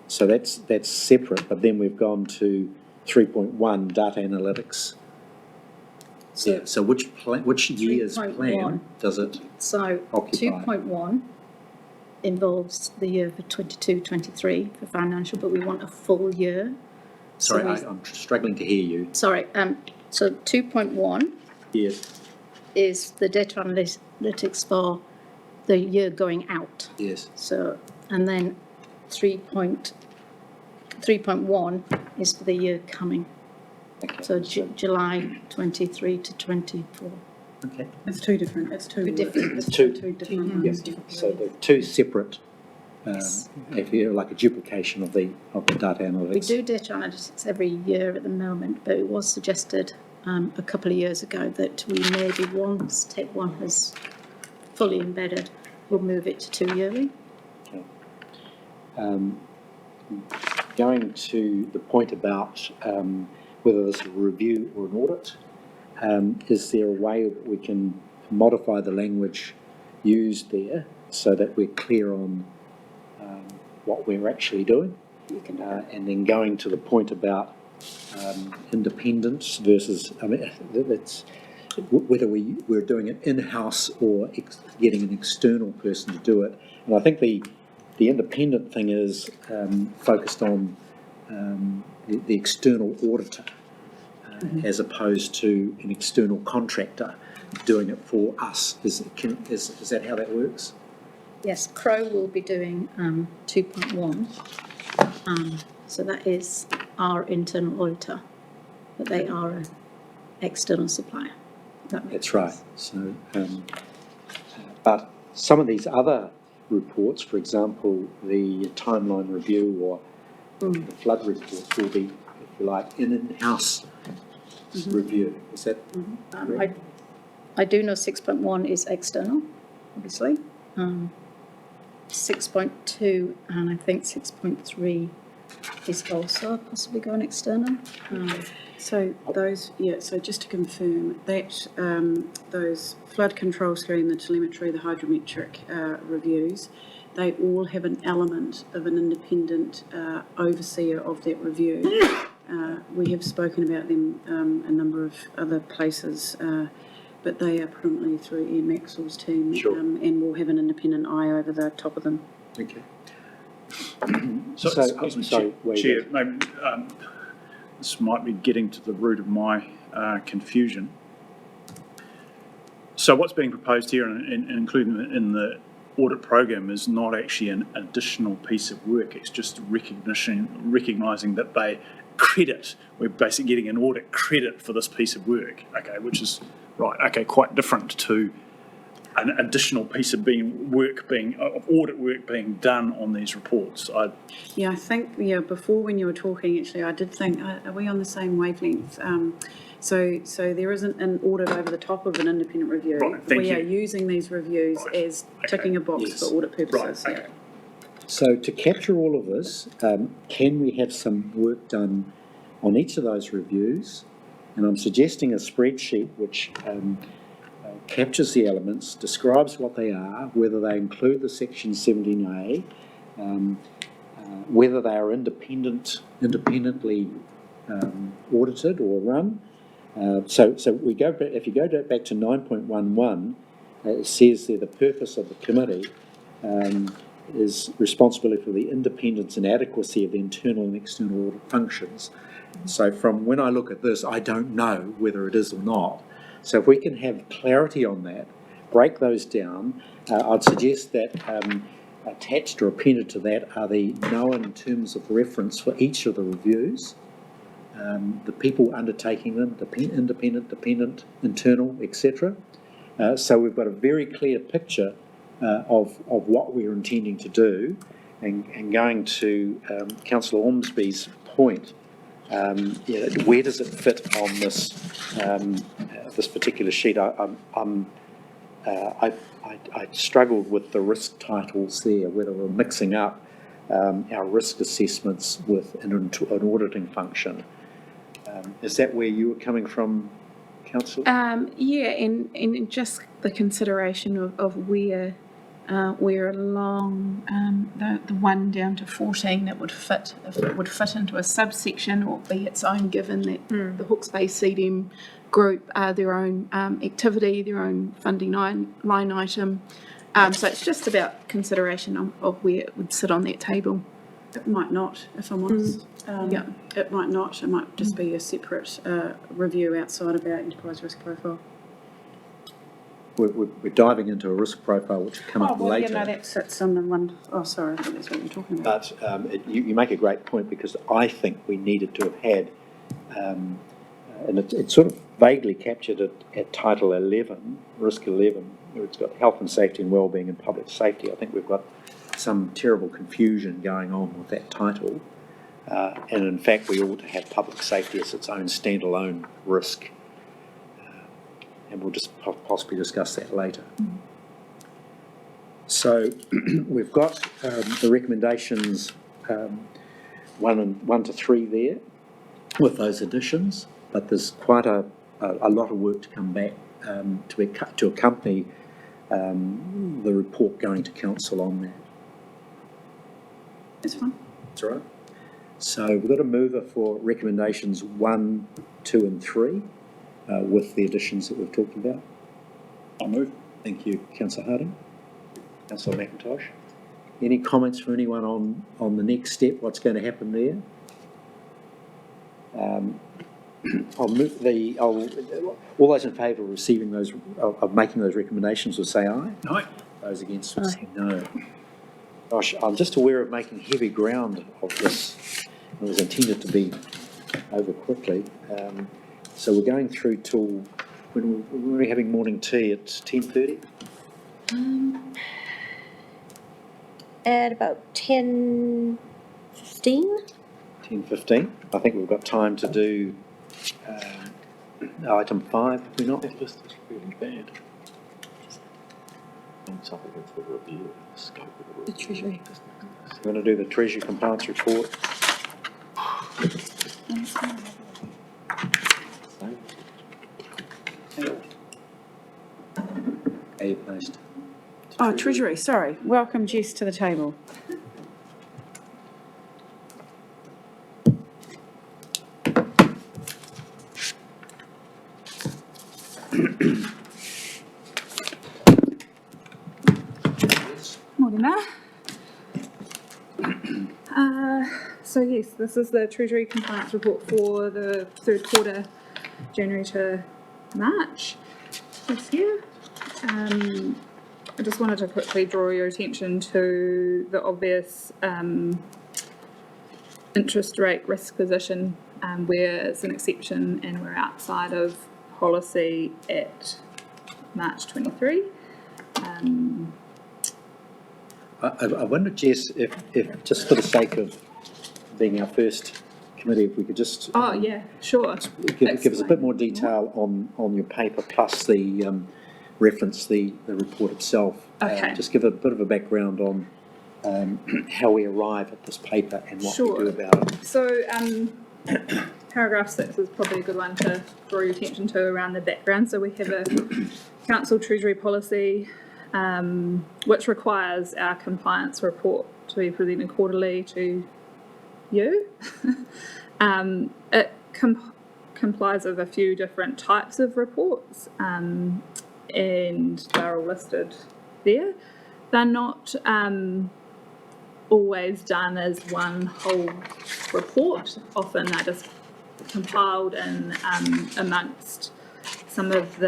So that's separate, but then we've gone to 3.1 data analytics. Yeah, so which year's 3.1. plan does it So occupy? 2.1 involves the year for 22-23 for financial, but we want a full year. Sorry, So I'm struggling to hear you. Sorry, so 2.1 Yes, is the data analytics for the year going out. yes. So, and then 3.1 is for the year coming. Okay. So July 23 to 24. Okay. It's two different, it's two different. it's Two. two different Yep. ones. So they're two separate, Yes. if you like a duplication of the data analytics. We do data analytics every year at the moment, but it was suggested a couple of years ago that we maybe once Tech One has fully embedded, we'll move it to 2 yearly. Okay. Going to the point about whether this is a review or an audit, is there a way that we can modify the language used there so that we're clear on what we're actually doing? You can do And then going to the point about independence versus, I mean, that's whether we're doing it in-house or getting an external person to do it. And I think the independent thing is focused on the external auditor as opposed to an external contractor doing it for us. Is that how that works? Yes, Crow will be doing 2.1. So that is our internal auditor, but they are an external supplier. That's right. So, but some of these other reports, for example, the timeline review or the flood report will be, if you like, an in-house review. Is that correct? I do know 6.1 is external, obviously. 6.2 and I think 6.3 is also possibly going external. So those, so just to confirm, that those flood control scheme, the telemetry, the hydrometric reviews, they all have an element of an independent overseer of that review. We have spoken about them a number of other places, but they are predominantly through Ian Maxwell's team, Sure. and will have an independent eye over the top of them. Okay. Sorry, where you Chair, go. maybe, this might be getting to the root of my confusion. So what's being proposed here and included in the audit program is not actually an additional piece of work. It's just recognising that they credit. We're basically getting an audit credit for this piece of work, okay, which is, right, okay, quite different to an additional piece of audit work being done on these reports. I think, before when you were talking, actually, I did think, are we on the same wavelength? So there isn't an audit over the top of an independent review. Right, thank we you. are using these reviews as ticking a box Yes. for audit purposes. Right, okay. So to capture all of this, can we have some work done on each of those reviews? And I'm suggesting a spreadsheet which captures the elements, describes what they are, whether they include the Section 17A, whether they are independently audited or run. So we go back, if you go back to 9.11, it says there the purpose of the committee is responsibility for the independence and adequacy of the internal and external audit functions. So from when I look at this, I don't know whether it is or not. So if we can have clarity on that, break those down, I'd suggest that attached or appended to that are the known terms of reference for each of the reviews, the people undertaking them, independent, dependent, internal, etc. So we've got a very clear picture of what we're intending to do. And going to Councillor Ormsby's point, where does it fit on this this particular sheet? I struggled with the risk titles there, whether we're mixing up our risk assessments with an auditing function. Is that where you were coming from, Councillor? And just the consideration of where we're along the 1 down to 14 that would fit, if it would fit into a subsection or be its own, given that the Hawke's Bay CDM group are their own activity, their own funding line item. So it's just about consideration of where it would sit on that table. It might not, if I'm honest. Yeah, it might not. It might just be a separate review outside of our enterprise risk profile. We're diving into a risk profile which will come up later. Yeah, no, that sits on the one. Oh, sorry, I think that's what you're talking about. But you make a great point, because I think we needed to have had, and it's sort of vaguely captured at Title 11, Risk 11, where it's got health and safety and wellbeing and public safety. I think we've got some terrible confusion going on with that title. And in fact, we ought to have public safety as its own standalone risk. And we'll just possibly discuss that later. So we've got the recommendations 1 to 3 there with those additions, but there's quite a lot of work to come back to accompany the report going to council on that. That's fine. That's all right. So we've got a mover for recommendations 1, 2 and 3 with the additions that we've talked about. I'll move. Thank you, Councillor Harding. Councillor McIntosh. Any comments from anyone on the next step, what's going to happen there? I'll move all those in favour of receiving those, of making those recommendations will say aye. Aye. Those against will say no. Gosh, I'm just aware of making heavy ground of this. It was intended to be over quickly. So we're going through till, when we're having morning tea at 10:30? At about 10:15. 10:15. I think we've got time to do item 5, have we not? That list is really bad. Something against the review, the scope of the review. The Treasury. We're going to do the Treasury Compliance Report. Are you placed? Oh, Treasury, sorry. Welcome, Jess, to the table. Morena. So yes, this is the Treasury Compliance Report for the 3rd quarter, January to March this year. I just wanted to quickly draw your attention to the obvious interest rate risk position where it's an exception and we're outside of policy at March 23. I wonder, Jess, if just for the sake of being our first committee, if we could just Oh yeah, sure. give us a bit more detail on your paper, plus the reference the report itself. Okay. Just give a bit of a background on how we arrive at this paper and what we do about it. So paragraph 6 is probably a good one to draw your attention to around the background. So we have a council treasury policy which requires our compliance report to be presented quarterly to you. It complies with a few different types of reports and they're all listed there. They're not always done as one whole report. Often they're just compiled in amongst some of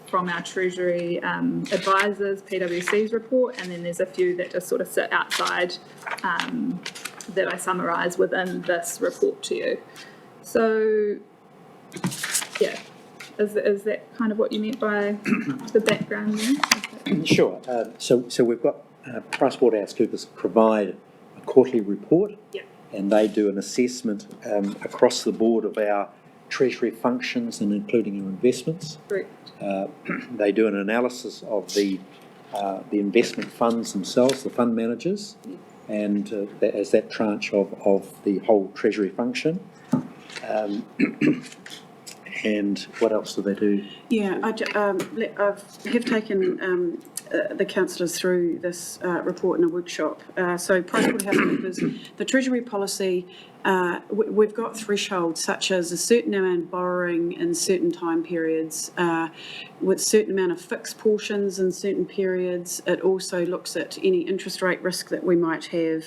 from our Treasury advisors, PwC's report, and then there's a few that just sort of sit outside that I summarise within this report to you. So, yeah, is that kind of what you meant by the background there? Sure. So we've got PricewaterhouseCoopers provide a quarterly report, and they do an assessment across the board of our treasury functions and including our investments. Correct. They do an analysis of the investment funds themselves, the fund managers, and as that tranche of the whole treasury function. And what else do they do? Yeah, I have taken the councillors through this report in a workshop. So PricewaterhouseCoopers, the Treasury policy, we've got thresholds such as a certain amount of borrowing in certain time periods, with certain amount of fixed portions in certain periods. It also looks at any interest rate risk that we might have.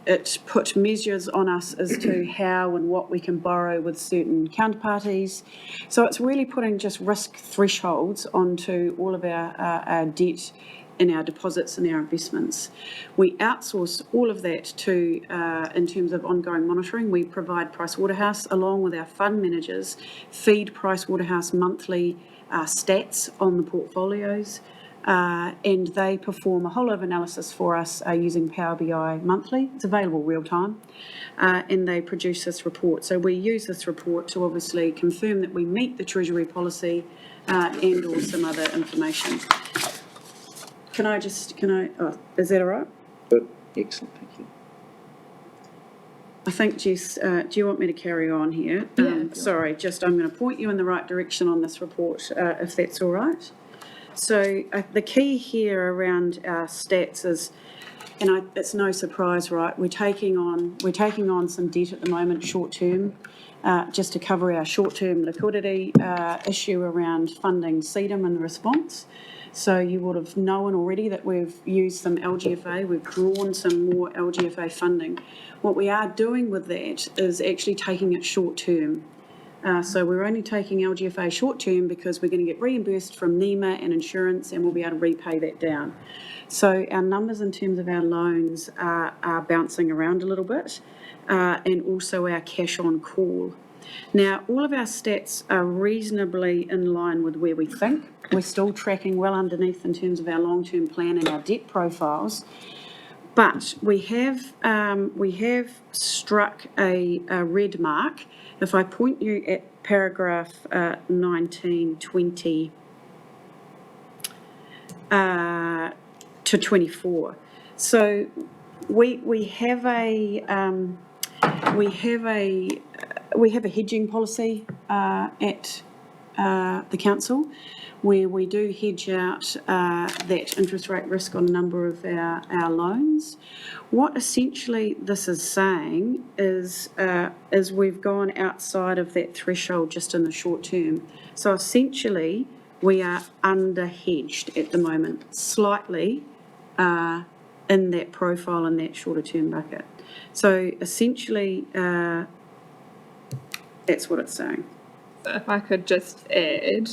It put measures on us as to how and what we can borrow with certain counterparties. So it's really putting just risk thresholds onto all of our debt in our deposits and our investments. We outsource all of that to, in terms of ongoing monitoring, we provide Pricewaterhouse, along with our fund managers, feed Pricewaterhouse monthly stats on the portfolios. And they perform a whole lot of analysis for us using Power BI monthly. It's available real time, and they produce this report. So we use this report to obviously confirm that we meet the Treasury policy and or some other information. Is that all right? Good, excellent, thank you. I think, Jess, do you want me to carry on here? Sorry, I'm going to point you in the right direction on this report, if that's all right. So the key here around our stats is, and it's no surprise, right? We're taking on some debt at the moment, short term, just to cover our short term liquidity issue around funding CEDM and the response. So you would have known already that we've used some LGFA, we've drawn some more LGFA funding. What we are doing with that is actually taking it short term. So we're only taking LGFA short term because we're going to get reimbursed from NEMA and insurance, and we'll be able to repay that down. So our numbers in terms of our loans are bouncing around a little bit, and also our cash on call. Now, all of our stats are reasonably in line with where we think. We're still tracking well underneath in terms of our long-term plan and our debt profiles. But we have struck a red mark. If I point you at paragraph 19, 20 to 24. So we have a hedging policy at the council, where we do hedge out that interest rate risk on a number of our loans. What essentially this is saying is we've gone outside of that threshold just in the short term. So essentially, we are under hedged at the moment, slightly in that profile in that shorter term bucket. So essentially, that's what it's saying. If I could just add,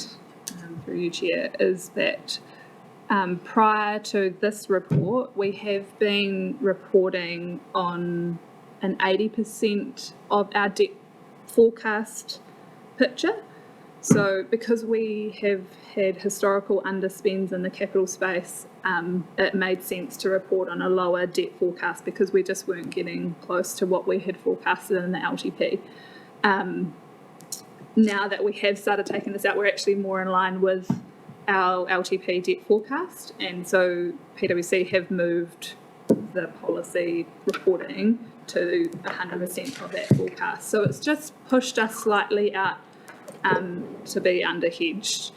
through you, Chair, is that prior to this report, we have been reporting on an 80% of our debt forecast picture. So because we have had historical underspends in the capital space, it made sense to report on a lower debt forecast because we just weren't getting close to what we had forecasted in the LTP. Now that we have started taking this out, we're actually more in line with our LTP debt forecast, and so PwC have moved the policy reporting to 100% of that forecast. So it's just pushed us slightly out to be under hedged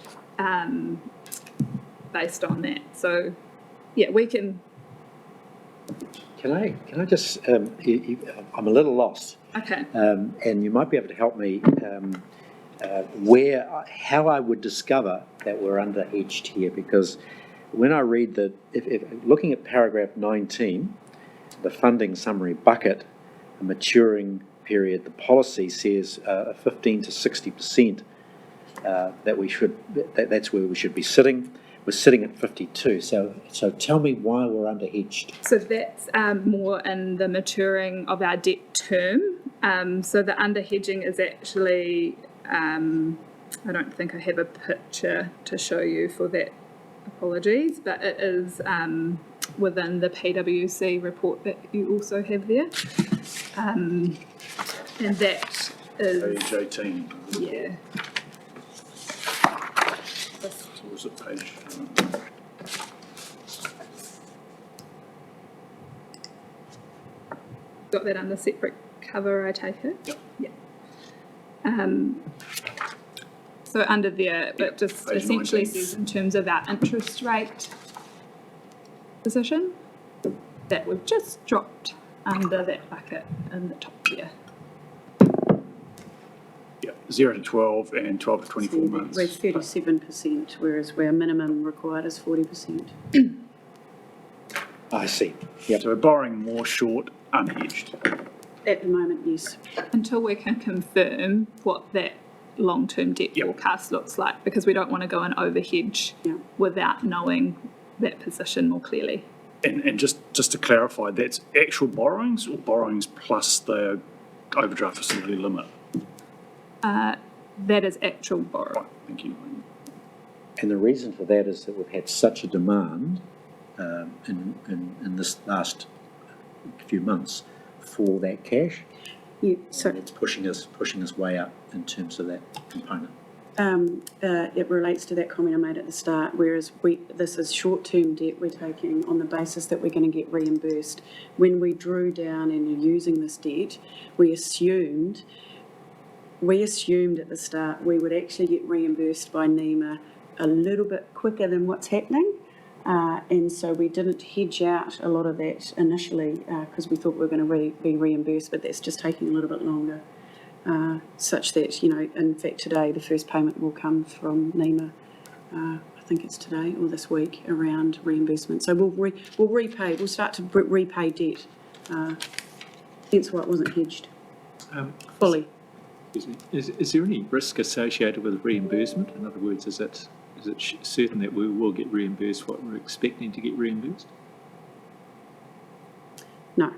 based on that. So yeah, we can. Can I just? I'm a little lost. Okay. And you might be able to help me. How I would discover that we're under hedged here, because when I read if looking at paragraph 19, the funding summary bucket, a maturing period, the policy says 15 to 60% that's where we should be sitting. We're sitting at 52. So tell me why we're under hedged. So that's more in the maturing of our debt term. So the under hedging is actually. I don't think I have a picture to show you for that, apologies, but it is within the PwC report that you also have there. And that is... Page 18. Yeah. What was it, page? Got that under separate cover, I take it? Yep. Yeah. So under there, it just page essentially 19. says in terms of our interest rate position, that we've just dropped under that bucket in the top there. Yeah, 0 to 12 and 12 to 24 months. We're 37%, whereas our minimum required is 40%. I see. Yep. So we're borrowing more short, unhedged. At the moment, yes. Until we can confirm what that long-term debt Yep. forecast looks like, because we don't want to go and over-hedge Yeah. without knowing that position more clearly. And just to clarify, that's actual borrowings or borrowings plus the overdraft facility limit? That is actual borrow. Right, thank you. And the reason for that is that we've had such a demand in this last few months for that cash. Yeah, so It's pushing us way up in terms of that component. it relates to that comment I made at the start, whereas this is short-term debt we're taking on the basis that we're going to get reimbursed. When we drew down and are using this debt, we assumed at the start we would actually get reimbursed by NEMA a little bit quicker than what's happening. And so we didn't hedge out a lot of that initially because we thought we were going to be reimbursed, but that's just taking a little bit longer. Such that, in fact today the first payment will come from NEMA, I think it's today or this week, around reimbursement. So we'll start to repay debt, hence why it wasn't hedged fully. Excuse me. Is there any risk associated with reimbursement? In other words, is it certain that we will get reimbursed what we're expecting to get reimbursed? No,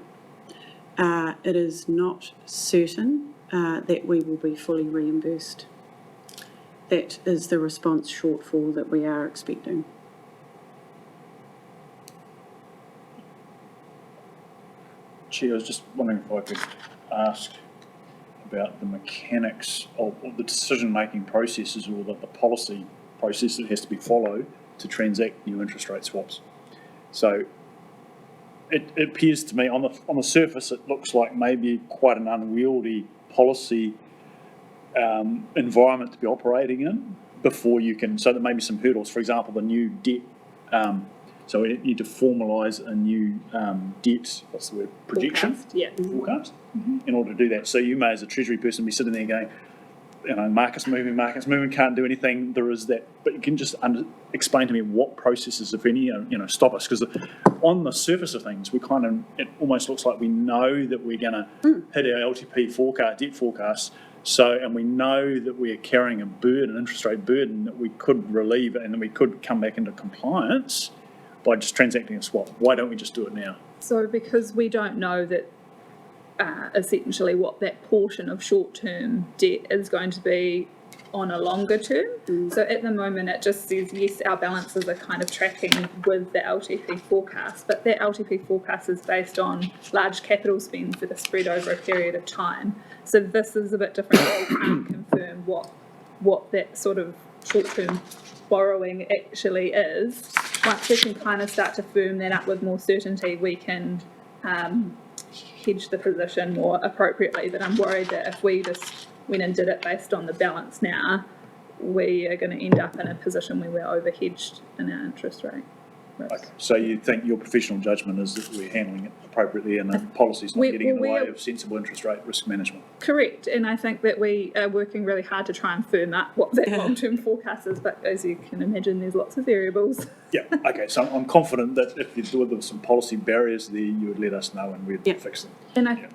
it is not certain that we will be fully reimbursed. That is the response shortfall that we are expecting. Chair, I was just wondering if I could ask about the mechanics of the decision-making processes or the policy process that has to be followed to transact new interest rate swaps. So it appears to me on the surface it looks like maybe quite an unwieldy policy environment to be operating in before you can, so there may be some hurdles. For example, the new debt, so we need to formalise a new debt, what's the word, projection? Forecast, yeah. Forecast, in order to do that. So you may, as a Treasury person, be sitting there going, markets moving, can't do anything, there is that. But you can just explain to me what processes, if any, stop us. Because on the surface of things, it almost looks like we know that we're going to hit our LTP forecast, debt forecast, and we know that we're carrying an interest rate burden that we could relieve and then we could come back into compliance by just transacting a swap. Why don't we just do it now? So because we don't know that essentially what that portion of short-term debt is going to be on a longer term. So at the moment it just says, yes, our balances are kind of tracking with the LTP forecast, but that LTP forecast is based on large capital spends that are spread over a period of time. So this is a bit different. We can't confirm what that sort of short-term borrowing actually is. Once we can kind of start to firm that up with more certainty, we can hedge the position more appropriately. But I'm worried that if we just went and did it based on the balance now, we are going to end up in a position where we're over-hedged in our interest rate risk. Okay. So you think your professional judgment is that we're handling it appropriately and the policy's not getting in the way of sensible interest rate risk management? Correct, and I think that we are working really hard to try and firm up what that long-term forecast is, but as you can imagine, there's lots of variables. Yeah, okay, so I'm confident that if there were some policy barriers there, you would let us know and we'd fix them. And I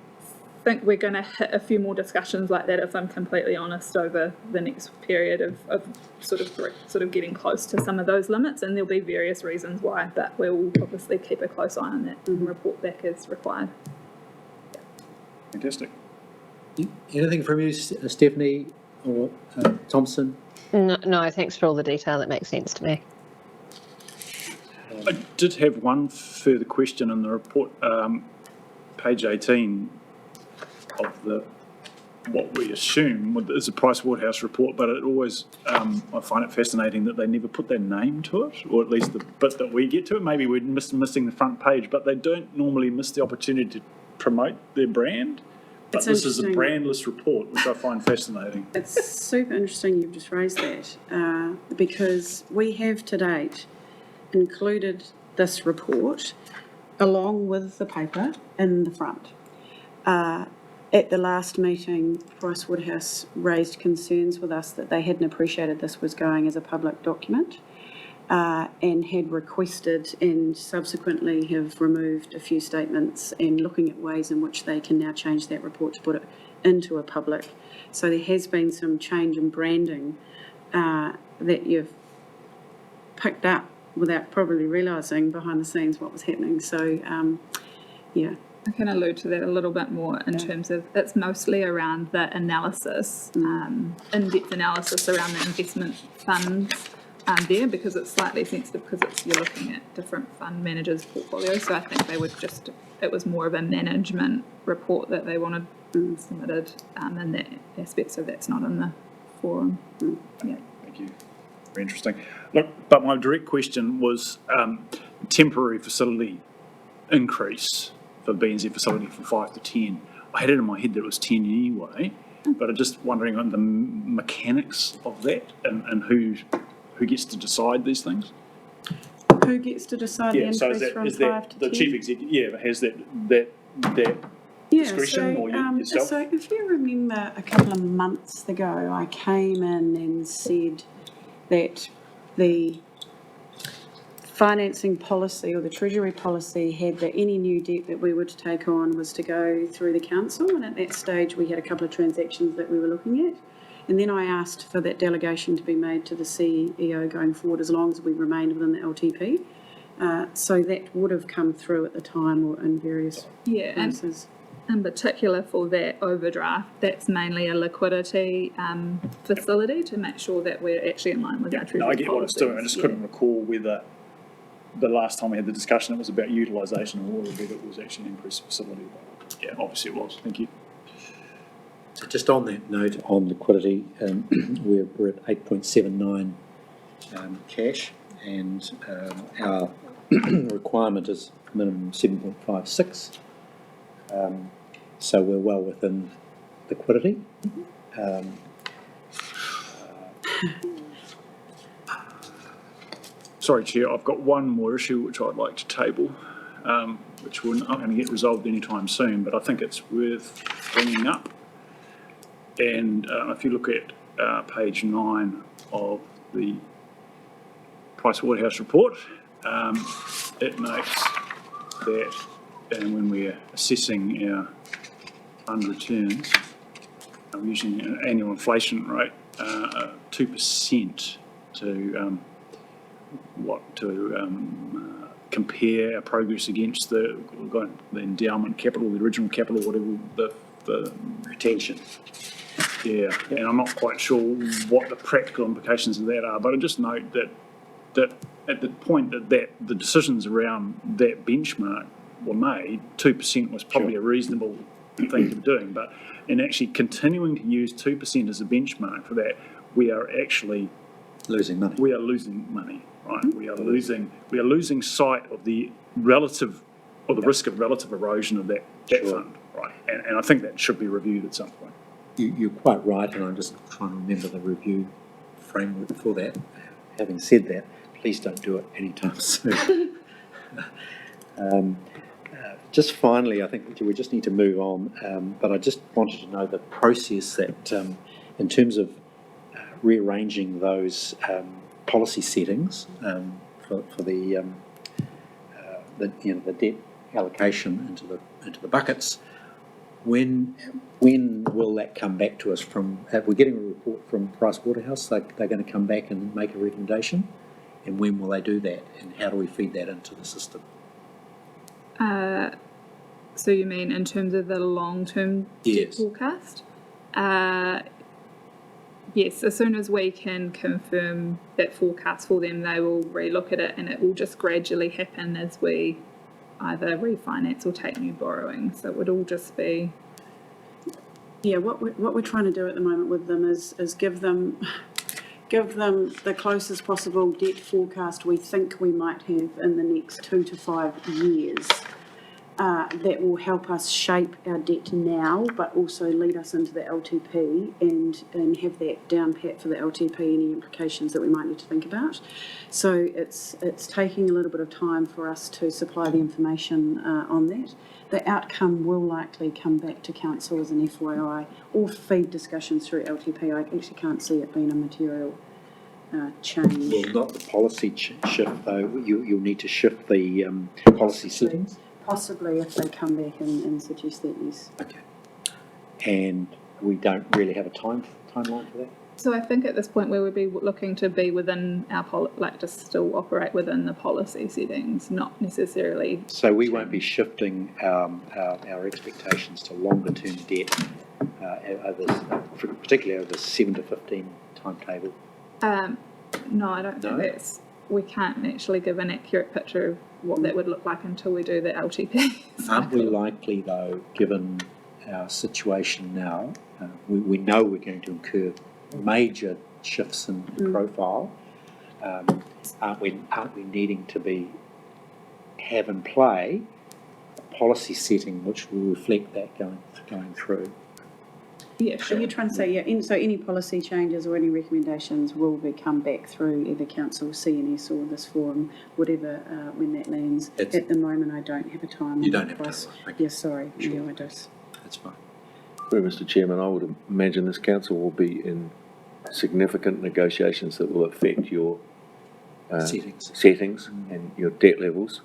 think we're going to hit a few more discussions like that, if I'm completely honest, over the next period of sort of getting close to some of those limits, and there'll be various reasons why, but we'll obviously keep a close eye on that and report back as required. Fantastic. Anything from you, Stephanie or Thompson? No, thanks for all the detail. That makes sense to me. I did have one further question in the report, page 18 of what we assume is a Price Waterhouse report, but it always, I find it fascinating that they never put their name to it, or at least the bit that we get to it. Maybe we're missing the front page, but they don't normally miss the opportunity to promote their brand. But It's this is a interesting. brandless report, which I find fascinating. It's super interesting you've just raised that, because we have to date included this report along with the paper in the front. At the last meeting, Pricewaterhouse raised concerns with us that they hadn't appreciated this was going as a public document, and had requested and subsequently have removed a few statements and looking at ways in which they can now change that report to put it into a public. So there has been some change in branding that you've picked up without probably realising behind the scenes what was happening. So, yeah. I can allude to that a little bit more in terms of it's mostly around the analysis, in-depth analysis around the investment funds there, because it's slightly sensitive because you're looking at different fund managers' portfolios. So I think they would it was more of a management report that they wanted submitted in that aspect, so that's not in the forum. Yeah. Thank you. Very interesting. Look, but my direct question was temporary facility increase for BNZ facility from 5 to 10. I had it in my head that it was 10 anyway, but I'm just wondering on the mechanics of that and who gets to decide these things. Who gets to decide the So increase from is 5 to 10? the chief executive? Has that discretion, or yourself? So if you remember a couple of months ago, I came in and said that the financing policy or the Treasury policy had that any new debt that we were to take on was to go through the council, and at that stage we had a couple of transactions that we were looking at. And then I asked for that delegation to be made to the CEO going forward as long as we remained within the LTP. So that would have come through at the time or in various places. In particular for that overdraft, that's mainly a liquidity facility to make sure that we're actually in line with our Treasury I get what it's doing. I just policies. couldn't recall whether the last time we had the discussion it was about utilisation or whether it was actually an increased facility. Yeah, obviously it was. Thank you. So just on that note, on liquidity, we're at 8.79 cash, and our requirement is minimum 7.56. So we're well within liquidity. Sorry, Chair, I've got one more issue which I'd like to table, which we're not going to get resolved anytime soon, but I think it's worth bringing up. And if you look at page 9 of the Pricewaterhouse report, it notes that when we're assessing our fund returns, I'm using an annual inflation rate, 2% to compare our progress against the endowment capital, the original capital, whatever the Retention. Yeah, and I'm not quite sure what the practical implications of that are, but I just note that at the point that the decisions around that benchmark were made, 2% was probably a reasonable thing to be doing. But in actually continuing to use 2% as a benchmark for that, we are actually losing money. We are losing money, right? We are losing sight of the relative or the risk of relative erosion of that fund, right? And I think that should be reviewed at some point. You're quite right, and I'm just trying to remember the review framework for that. Having said that, please don't do it anytime soon. Just finally, I think we just need to move on, but I just wanted to know the process that, in terms of rearranging those policy settings for the debt allocation into the buckets. When will that come back to us we're getting a report from Pricewaterhouse, they're going to come back and make a recommendation, and when will they do that, and how do we feed that into the system? So you mean in terms of the long-term debt forecast? Yes, as soon as we can confirm that forecast for them, they will relook at it, and it will just gradually happen as we either refinance or take new borrowing. So it would all just be... Yeah, what we're trying to do at the moment with them is give them the closest possible debt forecast we think we might have in the next 2 to 5 years. that will help us shape our debt now, but also lead us into the LTP and have that down pat for the LTP, any implications that we might need to think about. So it's taking a little bit of time for us to supply the information on that. The outcome will likely come back to council as an FYI or feed discussions through LTP. I actually can't see it being a material change. Well, not the policy shift though. You'll need to shift the policy settings. Possibly if they come back and suggest that, yes. Okay. And we don't really have a timeline for that? So I think at this point we would be looking to be within our to still operate within the policy settings, not necessarily. So we won't be shifting our expectations to longer term debt, particularly over the 7 to 15 timetable. No, I don't think that's. We can't actually give an accurate picture of what that would look like until we do the LTP. Aren't we likely, though, given our situation now, we know we're going to incur major shifts in profile. Aren't we needing to have in play a policy setting which will reflect that going through? Yeah, So sure. you're trying to say, so any policy changes or any recommendations will come back through either council, CNS or this forum, whatever, when that lands. At the moment, I don't have a time. You don't have a timeline. Okay. Yes, sorry. Sure. Yeah, I don't. That's fine. Well, Mr. Chairman, I would imagine this council will be in significant negotiations that will affect your settings and your debt levels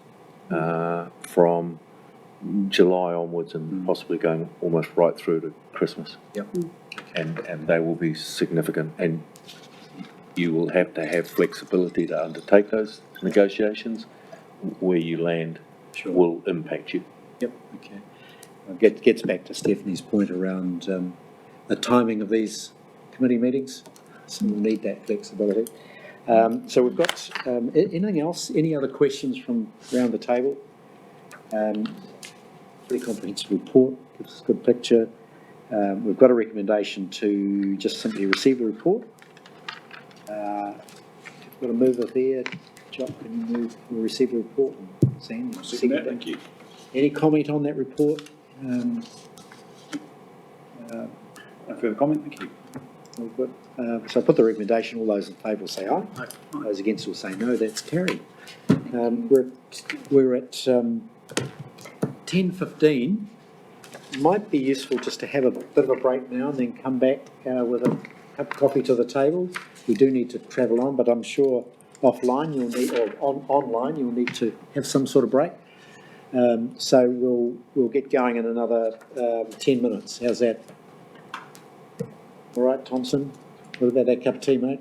from July onwards and possibly going almost right through to Christmas. Yep. And they will be significant, and you will have to have flexibility to undertake those negotiations. Where you land will impact you. Yep. Okay. It gets back to Stephanie's point around the timing of these committee meetings. So we'll need that flexibility. So we've got anything else? Any other questions from around the table? Pretty comprehensive report, gives us a good picture. We've got a recommendation to just simply receive the report. We've got a mover there. Jock, can you move or receive the report? Sam, Second that, thank you. Any comment on that report? No further comment, thank you. We've got, so I put the recommendation. All those in favour will say aye. Those against will say no. That's carried. We're at 10:15. Might be useful just to have a bit of a break now and then come back with a cup of coffee to the table. We do need to travel on, but I'm sure offline you'll need, or online you'll need to have some sort of break. So we'll get going in another 10 minutes. How's that? All right, Thompson. What about that cup of tea, mate?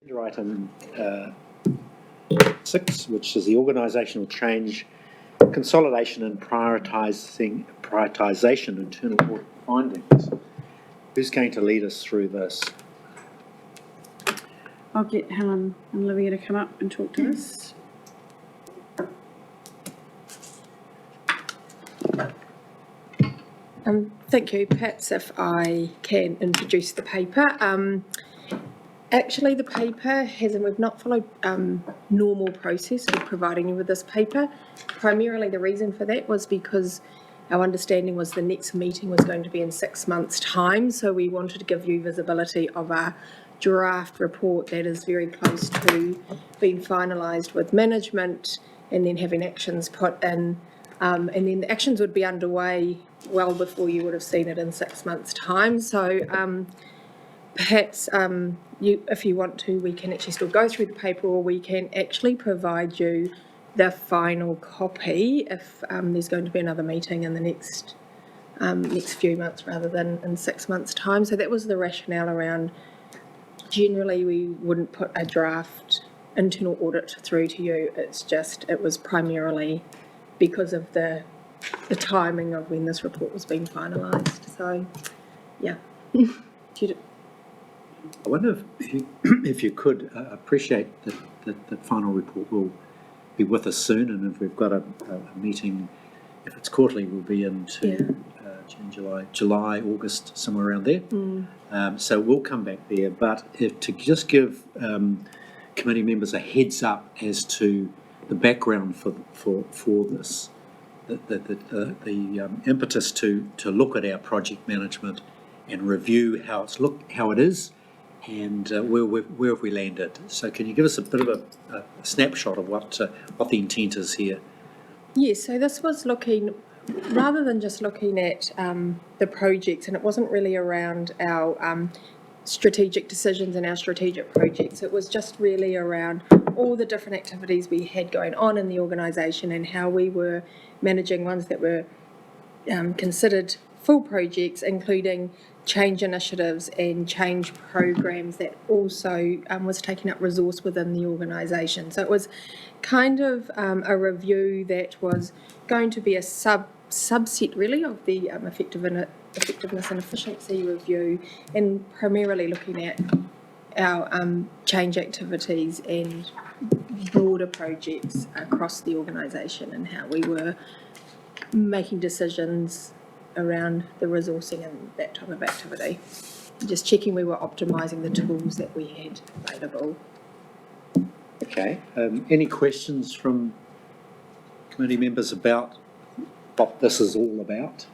Item 6, which is the organisational change, consolidation and prioritisation internal audit findings. Who's going to lead us through this? I'll get Helen and Olivia to come up and talk to us. Thank you. Perhaps if I can introduce the paper. Actually, the paper we've not followed normal process of providing you with this paper. Primarily, the reason for that was because our understanding was the next meeting was going to be in 6 months' time, so we wanted to give you visibility of our draft report that is very close to being finalised with management and then having actions put in, and then the actions would be underway well before you would have seen it in 6 months' time. So perhaps if you want to, we can actually still go through the paper, or we can actually provide you the final copy if there's going to be another meeting in the next few months rather than in 6 months' time. So that was the rationale around. Generally, we wouldn't put a draft internal audit through to you. It was primarily because of the timing of when this report was being finalised. So, yeah. I wonder if you could appreciate that the final report will be with us soon, and if we've got a meeting, if it's quarterly, we'll be into June, July, August, somewhere around there. So we'll come back there, but to just give committee members a heads up as to the background for this, the impetus to look at our project management and review how it is, and where have we landed. So can you give us a bit of a snapshot of what the intent is here? Yes, so this was looking, rather than just looking at the projects, and it wasn't really around our strategic decisions and our strategic projects, it was just really around all the different activities we had going on in the organisation and how we were managing ones that were considered full projects, including change initiatives and change programs that also was taking up resource within the organisation. So it was kind of a review that was going to be a subset really of the effectiveness and efficiency review, and primarily looking at our change activities and broader projects across the organisation and how we were making decisions around the resourcing and that type of activity. Just checking we were optimising the tools that we had available. Okay. Any questions from committee members about what this is all about?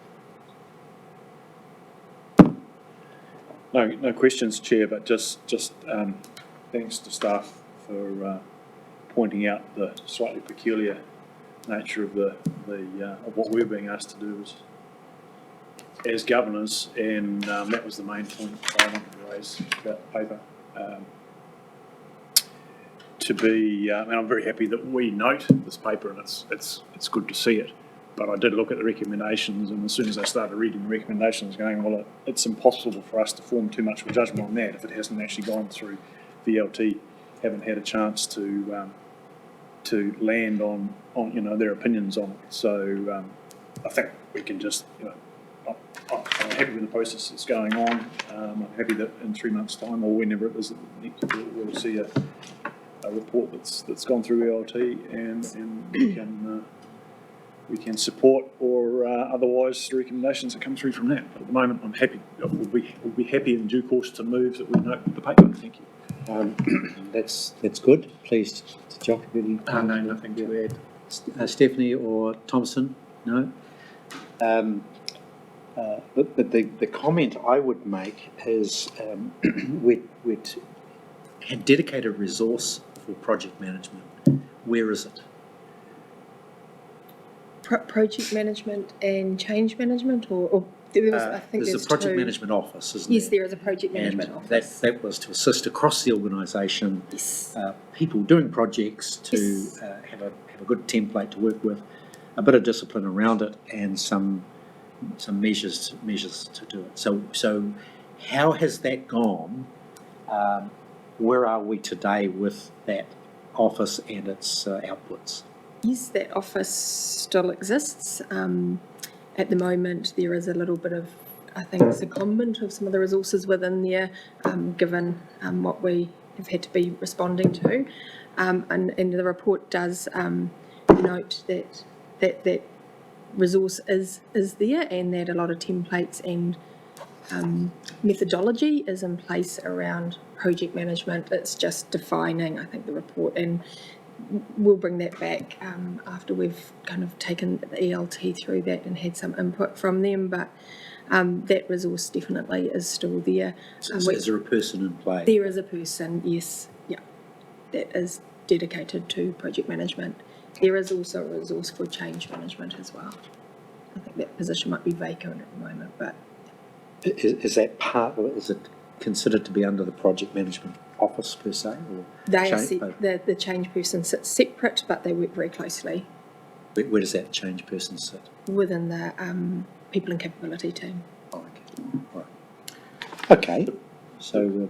No questions, Chair, but just thanks to staff for pointing out the slightly peculiar nature of of what we're being asked to do as governors, and that was the main point I wanted to raise about the paper. And I'm very happy that we note this paper, and it's good to see it. But I did look at the recommendations, and as soon as I started reading the recommendations, going, well, it's impossible for us to form too much of a judgment on that if it hasn't actually gone through VLT, haven't had a chance to land on their opinions on it. So I think we can just, I'm happy with the process that's going on. I'm happy that in 3 months' time, or whenever it is, we'll see a report that's gone through VLT, and we can support or otherwise the recommendations that come through from that. But at the moment, I'm happy. We'll be happy in due course to move that we note the paper. Thank you. That's good. Pleased to Jock. No, nothing to add. Stephanie or Thompson? No. But the comment I would make is we'd had dedicated resource for project management. Where is it? Project management and change management, or there was, I think there's a project management office, isn't yes, there? there is a project management office. That was to assist across the organisation, yes. People doing projects to yes. Have a good template to work with, a bit of discipline around it, and some measures to do it. So how has that gone where are we today with that office and its outputs? Yes, that office still exists. At the moment, there is a little bit of, I think, secondment of some of the resources within there, given what we have had to be responding to. And the report does note that resource is there, and that a lot of templates and methodology is in place around project management. It's just defining, I think, the report, and we'll bring that back after we've kind of taken the ELT through that and had some input from them, but that resource definitely is still there. Is there a person in play? There is a person, yes, yeah, that is dedicated to project management. There is also a resource for change management as well. I think that position might be vacant at the moment, but... Is that part, or is it considered to be under the project management office per se? Or They are the change person sits separate, but they work very closely. Where does that change person sit? Within the people and capability team. Oh, okay. Right. Okay. So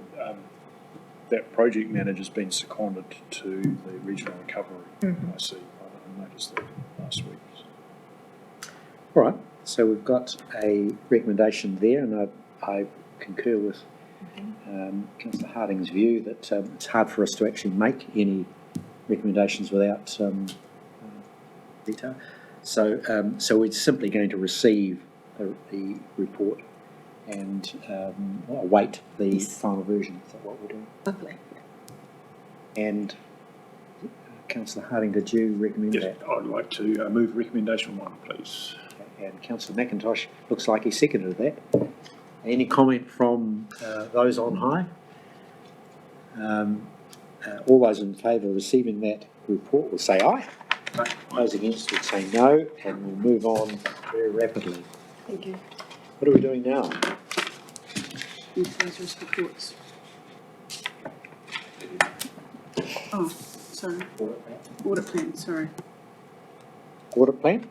That project manager's been seconded to the regional recovery. I see. I noticed that last week. all right. So we've got a recommendation there, and I concur with Councillor Harding's view that it's hard for us to actually make any recommendations without detail. So we're simply going to receive the report and await the final version. Is that what we're doing? Lovely. And Councillor Harding, did you recommend Yes, that? I'd like to move recommendation 1, please. And Councillor McIntosh looks like he seconded that. Any comment from those on high? All those in favour of receiving that report will say aye. Aye. Those against would say no, and we'll move on very rapidly. Thank you. What are we doing now? Supervisors' reports. Oh, sorry. Audit plan, sorry. Audit plan?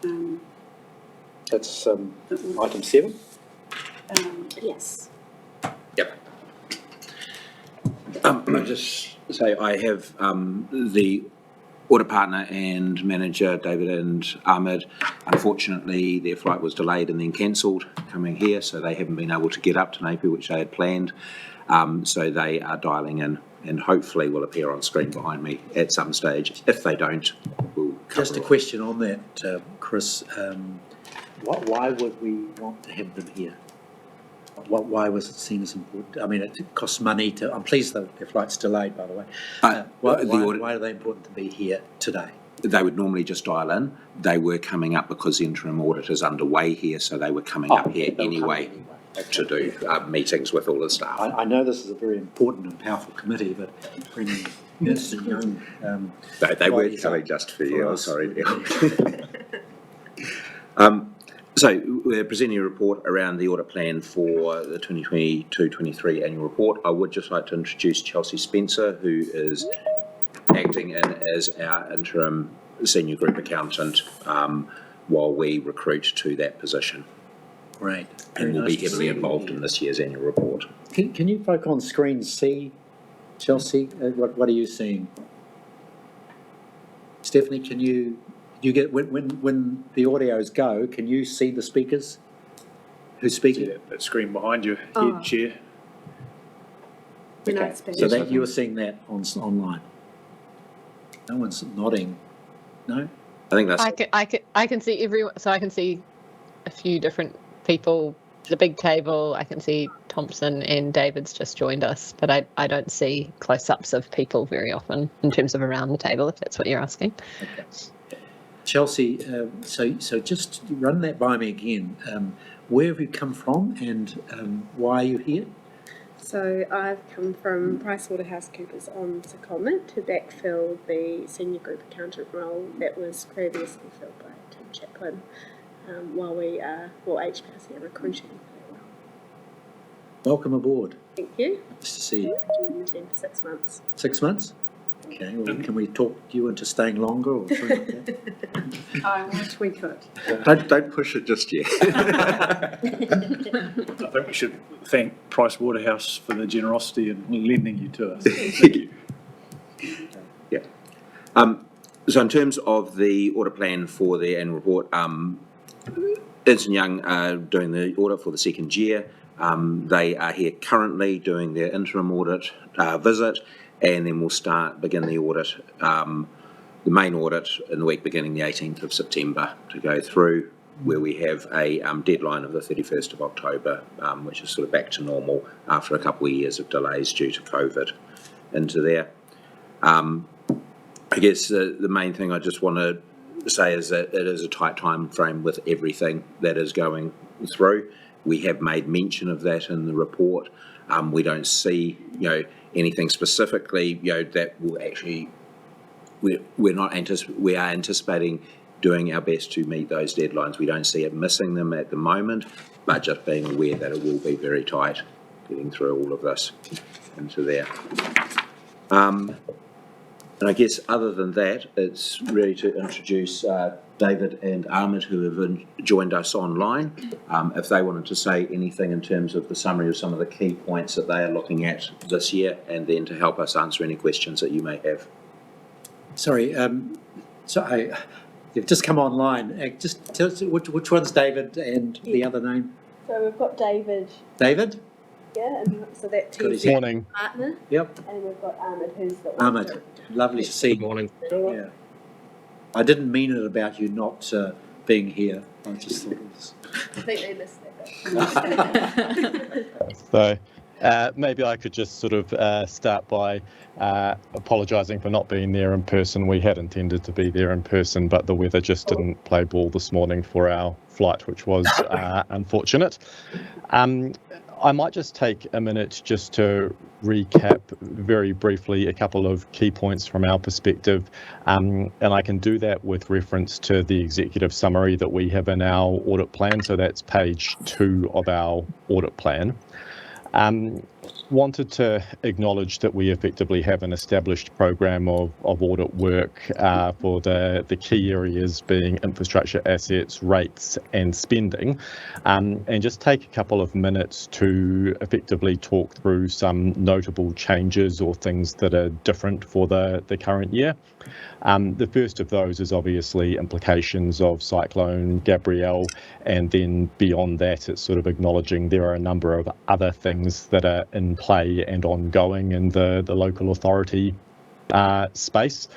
Um, That's the audit- item 7. Yes. I'll just say I have the audit partner and manager, David and Ahmed. Unfortunately, their flight was delayed and then cancelled coming here, so they haven't been able to get up to Napier, which they had planned. So they are dialing in and hopefully will appear on screen behind me at some stage. If they don't, we'll cover Just a off. question on that, Chris. Why would we want to have them here? Why was it seen as important? I mean, it costs money to. I'm pleased that their flight's delayed, by the way. Why are they important to be here today? They would normally just dial in. They were coming up because the interim audit is underway here, so they were coming up here anyway to do meetings with all the staff. I know this is a very important and powerful committee, but bringing Ernst & Young... They were bodies coming up just for for you, I'm us. sorry, Neil. So we're presenting a report around the audit plan for the 2022-23 annual report. I would just like to introduce Chelsea Spencer, who is acting in as our interim senior group accountant while we recruit to that position. Great. And will be heavily involved in this year's annual report. Can you folk on screen see, Chelsea? What are you seeing? Stephanie, can you get, when the audios go, can you see the speakers? Who's speaking? See that screen behind you, head chair. When I Okay. speak. So that you are seeing that online? No one's nodding. No? I think that's I can see everyone, so I can see a few different people. The big table, I can see Thompson and David's just joined us, but I don't see close-ups of people very often in terms of around the table, if that's what you're asking. Okay. Chelsea, so just run that by me again. Where have you come from and why are you here? So I've come from PricewaterhouseCoopers on secondment to backfill the senior group accountant role that was previously filled by Tim Chaplin while HPRC are recruiting for that role. Welcome aboard. Thank you. Nice to see you. I've been in the team for 6 months. 6 months? Okay, well, can we talk you into staying longer or something like that? I wish we could. Don't push it just yet. I think we should thank Price Waterhouse for the generosity in lending you to us. Thank you. Yeah. So in terms of the audit plan for the annual report, Ernst & Young are doing the audit for the second year. They are here currently doing their interim audit visit, and then we'll begin the audit, the main audit in the week beginning the 18th of September to go through, where we have a deadline of the 31st of October, which is sort of back to normal after a couple of years of delays due to COVID into there. I guess the main thing I just want to say is that it is a tight time frame with everything that is going through. We have made mention of that in the report. We don't see, anything specifically, that will actually. We are anticipating doing our best to meet those deadlines. We don't see it missing them at the moment, but just being aware that it will be very tight getting through all of this into there. And I guess other than that, it's really to introduce David and Ahmed, who have joined us online, if they wanted to say anything in terms of the summary of some of the key points that they are looking at this year, and then to help us answer any questions that you may have. Sorry, you've just come online. Just tell us which one's David and the other name? So we've got David. David? Yeah, and so that Good team's Morning. partner. Yep. And we've got Ahmed, who's the Ahmed, auditor. lovely to see you. Morning. Yeah. I didn't mean it about you not being here. I just thought it was... I think they missed that bit. So maybe I could just sort of start by apologising for not being there in person. We had intended to be there in person, but the weather just didn't play ball this morning for our flight, which was unfortunate. I might just take a minute just to recap very briefly a couple of key points from our perspective, and I can do that with reference to the executive summary that we have in our audit plan. So that's page 2 of our audit plan. Wanted to acknowledge that we effectively have an established program of audit work for the key areas being infrastructure assets, rates and spending, and just take a couple of minutes to effectively talk through some notable changes or things that are different for the current year. The first of those is obviously implications of Cyclone Gabrielle, and then beyond that it's sort of acknowledging there are a number of other things that are in play and ongoing in the local authority space.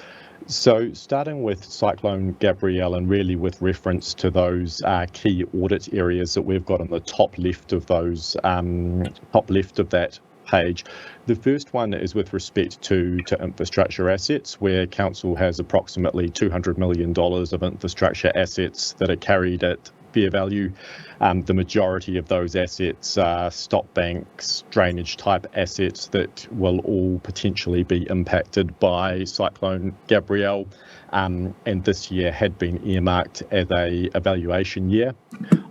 So starting with Cyclone Gabrielle, and really with reference to those key audit areas that we've got on the top left of those top left of that page. The first one is with respect to infrastructure assets, where council has approximately $200 million of infrastructure assets that are carried at fair value. The majority of those assets are stop banks, drainage type assets that will all potentially be impacted by Cyclone Gabrielle, and this year had been earmarked as a evaluation year.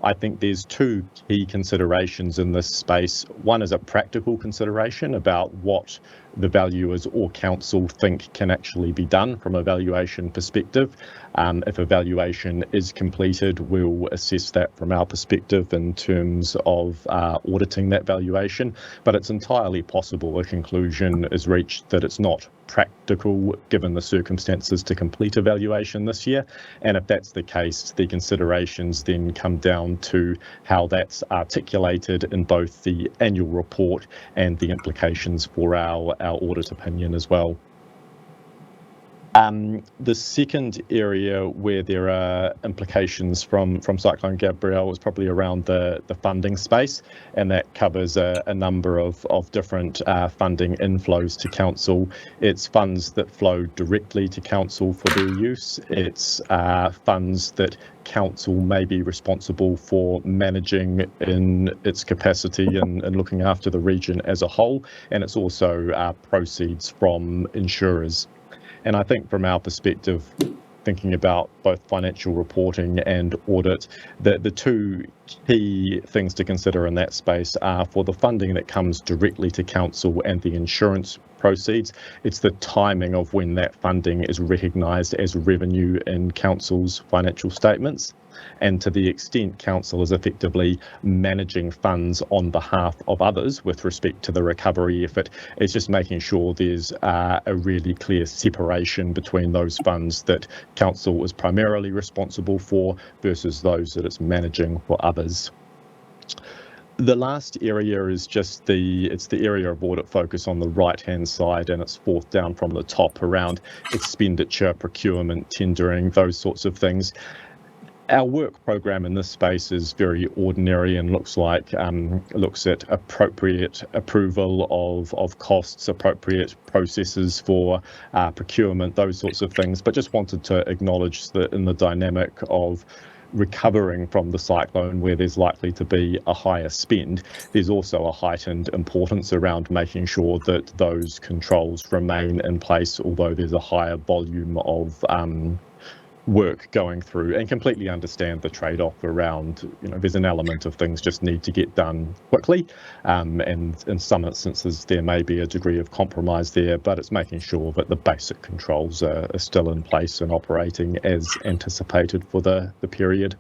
I think there's two key considerations in this space. One is a practical consideration about what the valuers or council think can actually be done from a valuation perspective. If a valuation is completed, we'll assess that from our perspective in terms of auditing that valuation, but it's entirely possible a conclusion is reached that it's not practical given the circumstances to complete a valuation this year, and if that's the case, the considerations then come down to how that's articulated in both the annual report and the implications for our audit opinion as well. The second area where there are implications from Cyclone Gabrielle is probably around the funding space, and that covers a number of different funding inflows to council. It's funds that flow directly to council for their use. It's funds that council may be responsible for managing in its capacity and looking after the region as a whole, and it's also proceeds from insurers. And I think from our perspective, thinking about both financial reporting and audit, the two key things to consider in that space are for the funding that comes directly to council and the insurance proceeds. It's the timing of when that funding is recognised as revenue in council's financial statements. And to the extent council is effectively managing funds on behalf of others with respect to the recovery effort, it's just making sure there's a really clear separation between those funds that council is primarily responsible for versus those that it's managing for others. The last area is just the area of audit focus on the right-hand side, and it's fourth down from the top around expenditure, procurement, tendering, those sorts of things. Our work program in this space is very ordinary and looks at appropriate approval of costs, appropriate processes for procurement, those sorts of things. But just wanted to acknowledge that in the dynamic of recovering from the cyclone, where there's likely to be a higher spend, there's also a heightened importance around making sure that those controls remain in place, although there's a higher volume of work going through, and completely understand the trade-off around, there's an element of things just need to get done quickly, and in some instances there may be a degree of compromise there, but it's making sure that the basic controls are still in place and operating as anticipated for the period.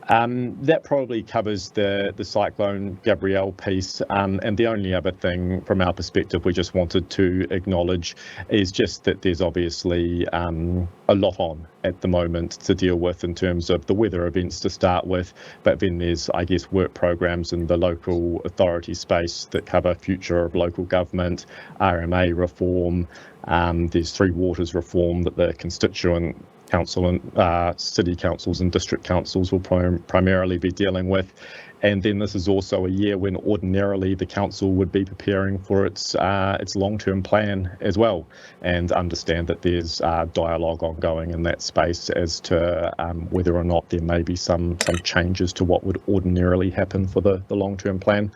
That probably covers the Cyclone Gabrielle piece, and the only other thing from our perspective we just wanted to acknowledge is just that there's obviously a lot on at the moment to deal with in terms of the weather events to start with, but then there's, I guess, work programs in the local authority space that cover future of local government, RMA reform, there's Three Waters reform that the constituent council and city councils and district councils will primarily be dealing with. And then this is also a year when ordinarily the council would be preparing for its long-term plan as well, and understand that there's dialogue ongoing in that space as to whether or not there may be some changes to what would ordinarily happen for the long-term plan.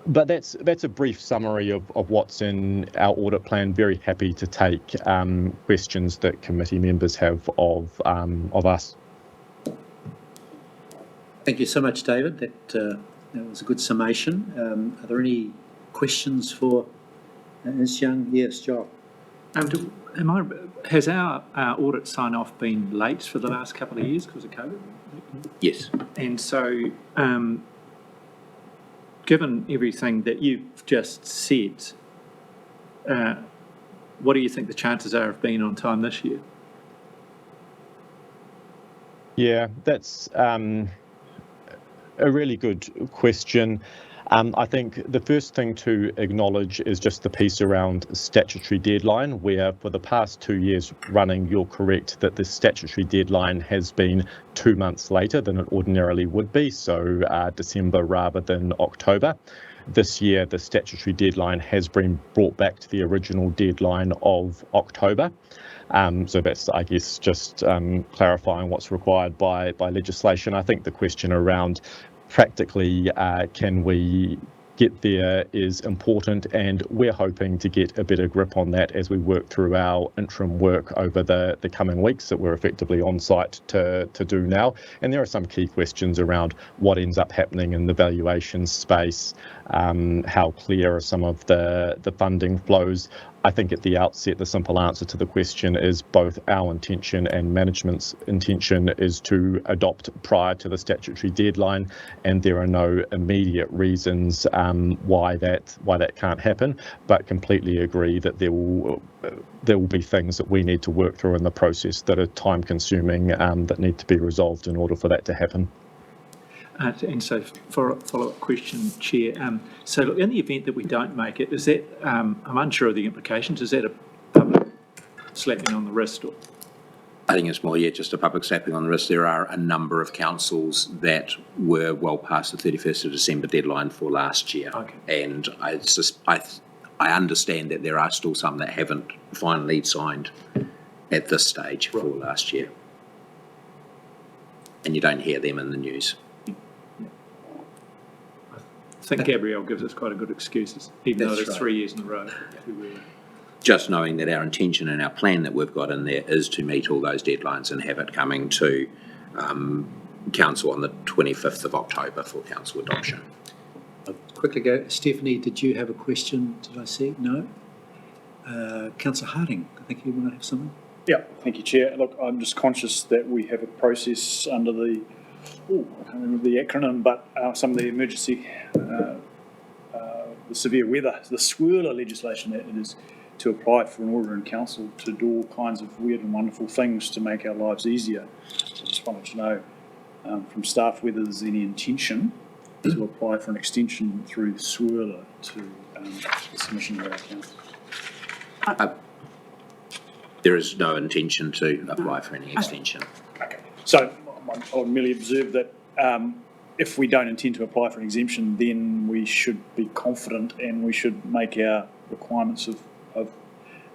But that's a brief summary of what's in our audit plan. Very happy to take questions that committee members have of us. Thank you so much, David. That was a good summation. Are there any questions for Ms. Young? Yes, Joel. Has our audit sign-off been late for the last couple of years because of COVID? Yes. And so, given everything that you've just said, what do you think the chances are of being on time this year? Yeah, that's a really good question. I think the first thing to acknowledge is just the piece around statutory deadline, where for the past 2 years running, you're correct that the statutory deadline has been 2 months later than it ordinarily would be, so December rather than October. This year, the statutory deadline has been brought back to the original deadline of October. So that's, I guess, just clarifying what's required by legislation. I think the question around practically can we get there is important, and we're hoping to get a better grip on that as we work through our interim work over the coming weeks that we're effectively on site to do now. And there are some key questions around what ends up happening in the valuation space, how clear are some of the funding flows. I think at the outset, the simple answer to the question is both our intention and management's intention is to adopt prior to the statutory deadline, and there are no immediate reasons why that can't happen, but completely agree that there will be things that we need to work through in the process that are time consuming that need to be resolved in order for that to happen. And so, for a follow-up question, Chair, so look, in the event that we don't make it, is that, I'm unsure of the implications, is that a public slapping on the wrist? Or? I think it's more, just a public slapping on the wrist. There are a number of councils that were well past the 31st of December deadline for last year. Okay. And I understand that there are still some that haven't finally signed at this stage for last year. And you don't hear them in the news. I think Gabrielle gives us quite a good excuses, even though it's 3 years in a row. Just knowing that our intention and our plan that we've got in there is to meet all those deadlines and have it coming to Council on the 25th of October for Council adoption. quickly go. Stephanie, did you have a question? Did I see? No? Councillor Harding, I think you might have something. Yeah, thank you, Chair. Look, I'm just conscious that we have a process under the, I can't remember the acronym, but some of the emergency, the severe weather, the swirler legislation that it is to apply for an order in council to do all kinds of weird and wonderful things to make our lives easier. I just wanted to know from staff whether there's any intention to apply for an extension through swirler to the submission of our council. There is no intention to apply for any extension. Okay. So I'll merely observe that if we don't intend to apply for an exemption, then we should be confident and we should make our requirements of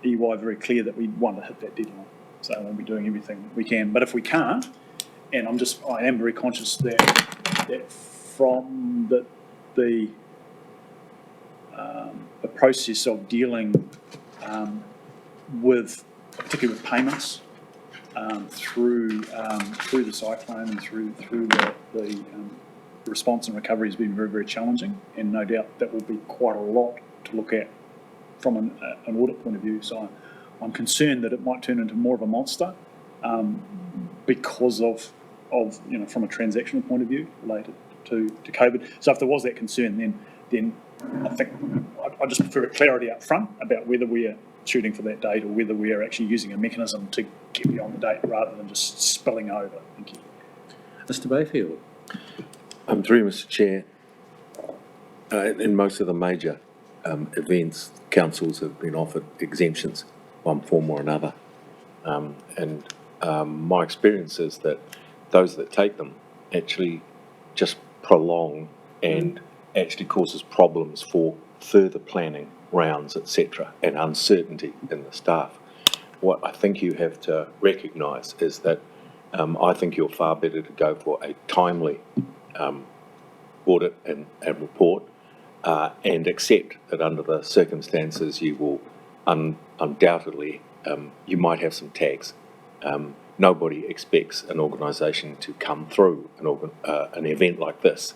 EY very clear that we want to hit that deadline. So we'll be doing everything we can. But if we can't, and I am very conscious that from the process of dealing with, particularly with payments through the cyclone and through the response and recovery has been very, very challenging, and no doubt that will be quite a lot to look at from an audit point of view. So I'm concerned that it might turn into more of a monster because of from a transactional point of view related to COVID. So if there was that concern, then I think I just prefer clarity up front about whether we are shooting for that date or whether we are actually using a mechanism to get beyond the date rather than just spilling over. Thank you. Mr. Bayfield. Through you, Mr. Chair, in most of the major events, councils have been offered exemptions, one form or another. My experience is that those that take them actually just prolong and actually causes problems for further planning, rounds, etc., and uncertainty in the staff. What I think you have to recognise is that I think you're far better to go for a timely audit and report and accept that under the circumstances you will undoubtedly, you might have some tags. Nobody expects an organisation to come through an event like this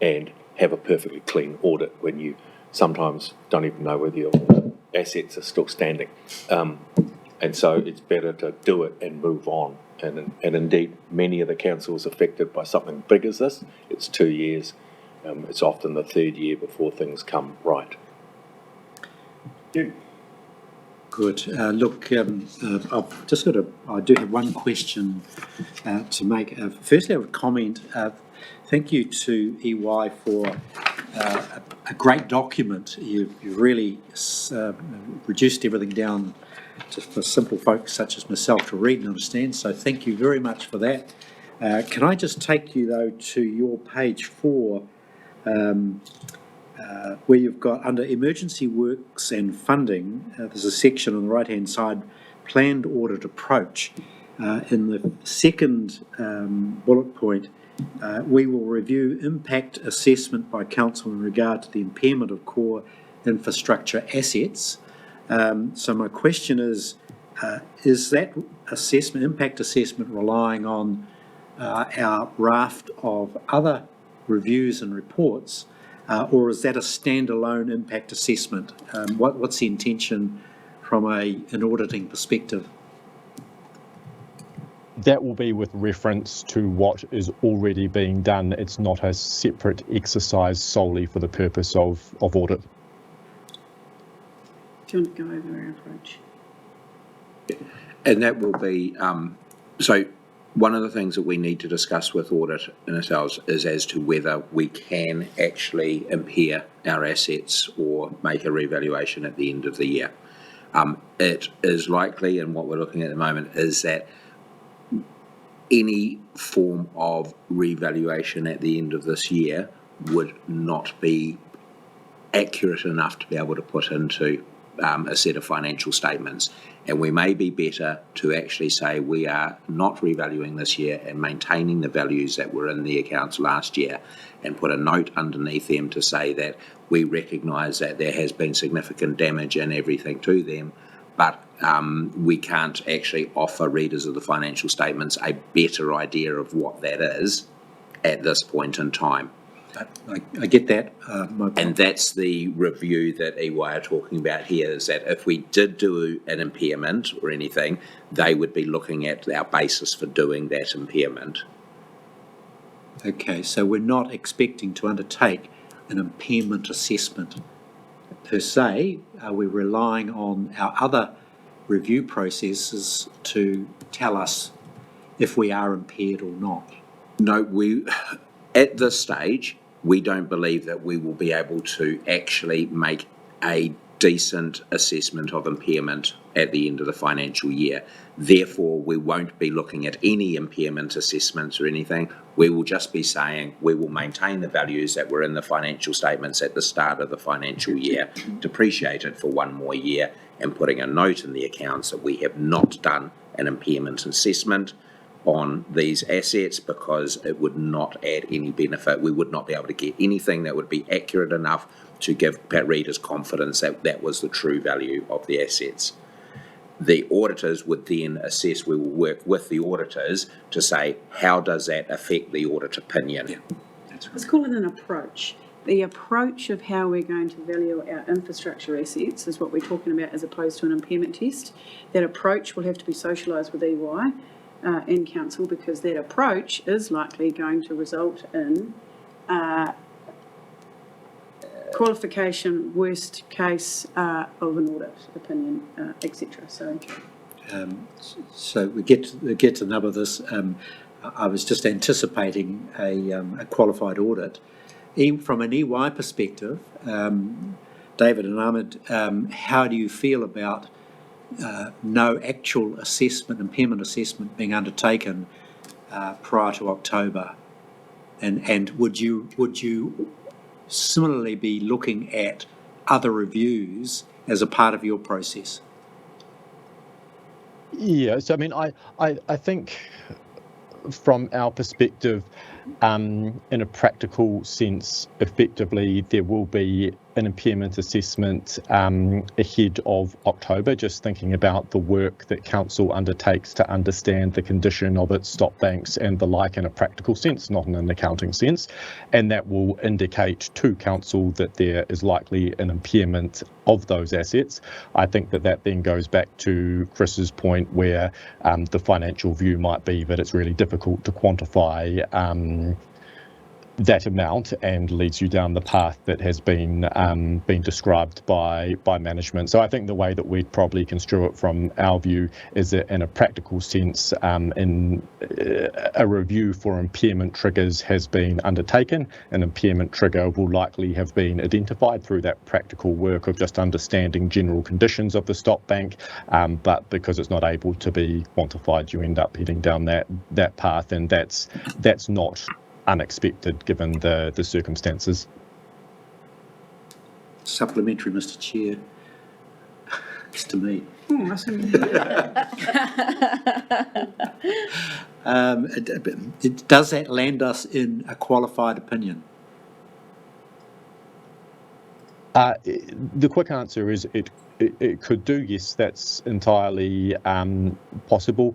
and have a perfectly clean audit when you sometimes don't even know whether your assets are still standing. And so it's better to do it and move on. And indeed, many of the councils affected by something big as this, it's 2 years. It's often the third year before things come right. Yeah. Good. Look, I've just I do have one question to make. Firstly, I would comment, thank you to EY for a great document. You've really reduced everything down for simple folks such as myself to read and understand, so thank you very much for that. Can I just take you, though, to your page 4, where you've got under emergency works and funding, there's a section on the right-hand side, planned audit approach. In the second bullet point, we will review impact assessment by council in regard to the impairment of core infrastructure assets. So my question is that assessment, impact assessment, relying on our raft of other reviews and reports, or is that a standalone impact assessment? What's the intention from an auditing perspective? That will be with reference to what is already being done. It's not a separate exercise solely for the purpose of audit. Do you want to go over our approach? And that will be, so one of the things that we need to discuss with audit in ourselves is as to whether we can actually impair our assets or make a revaluation at the end of the year. It is likely, and what we're looking at the moment, is that any form of revaluation at the end of this year would not be accurate enough to be able to put into a set of financial statements. And we may be better to actually say we are not revaluing this year and maintaining the values that were in the accounts last year, and put a note underneath them to say that we recognise that there has been significant damage and everything to them, but we can't actually offer readers of the financial statements a better idea of what that is at this point in time. I get that. And that's the review that EY are talking about here, is that if we did do an impairment or anything, they would be looking at our basis for doing that impairment. Okay, so we're not expecting to undertake an impairment assessment per se. Are we relying on our other review processes to tell us if we are impaired or not? No, at this stage, we don't believe that we will be able to actually make a decent assessment of impairment at the end of the financial year. Therefore, we won't be looking at any impairment assessments or anything. We will just be saying we will maintain the values that were in the financial statements at the start of the financial year, depreciate it for one more year, and putting a note in the accounts that we have not done an impairment assessment on these assets because it would not add any benefit. We would not be able to get anything that would be accurate enough to give readers confidence that that was the true value of the assets. The auditors would then assess, we will work with the auditors to say, how does that affect the audit opinion? Yeah, that's right. Let's call it an approach. The approach of how we're going to value our infrastructure assets is what we're talking about as opposed to an impairment test. That approach will have to be socialised with EY and council, because that approach is likely going to result in qualification, worst case of an audit opinion, etc. So we get to the nub of this. I was just anticipating a qualified audit. From an EY perspective, David and Ahmed, how do you feel about no actual assessment, impairment assessment being undertaken prior to October? And would you similarly be looking at other reviews as a part of your process? Yeah, so I mean, I think from our perspective, in a practical sense, effectively, there will be an impairment assessment ahead of October, just thinking about the work that council undertakes to understand the condition of its stock banks and the like in a practical sense, not in an accounting sense. And that will indicate to council that there is likely an impairment of those assets. I think that then goes back to Chris's point where the financial view might be that it's really difficult to quantify that amount, and leads you down the path that has been described by management. So I think the way that we'd probably construe it from our view is that in a practical sense, in a review for impairment triggers has been undertaken. An impairment trigger will likely have been identified through that practical work of just understanding general conditions of the stock bank, but because it's not able to be quantified, you end up heading down that path, and that's not unexpected given the circumstances. Supplementary, Mr. Chair. It's to me. Does that land us in a qualified opinion? The quick answer is it could do, yes, that's entirely possible.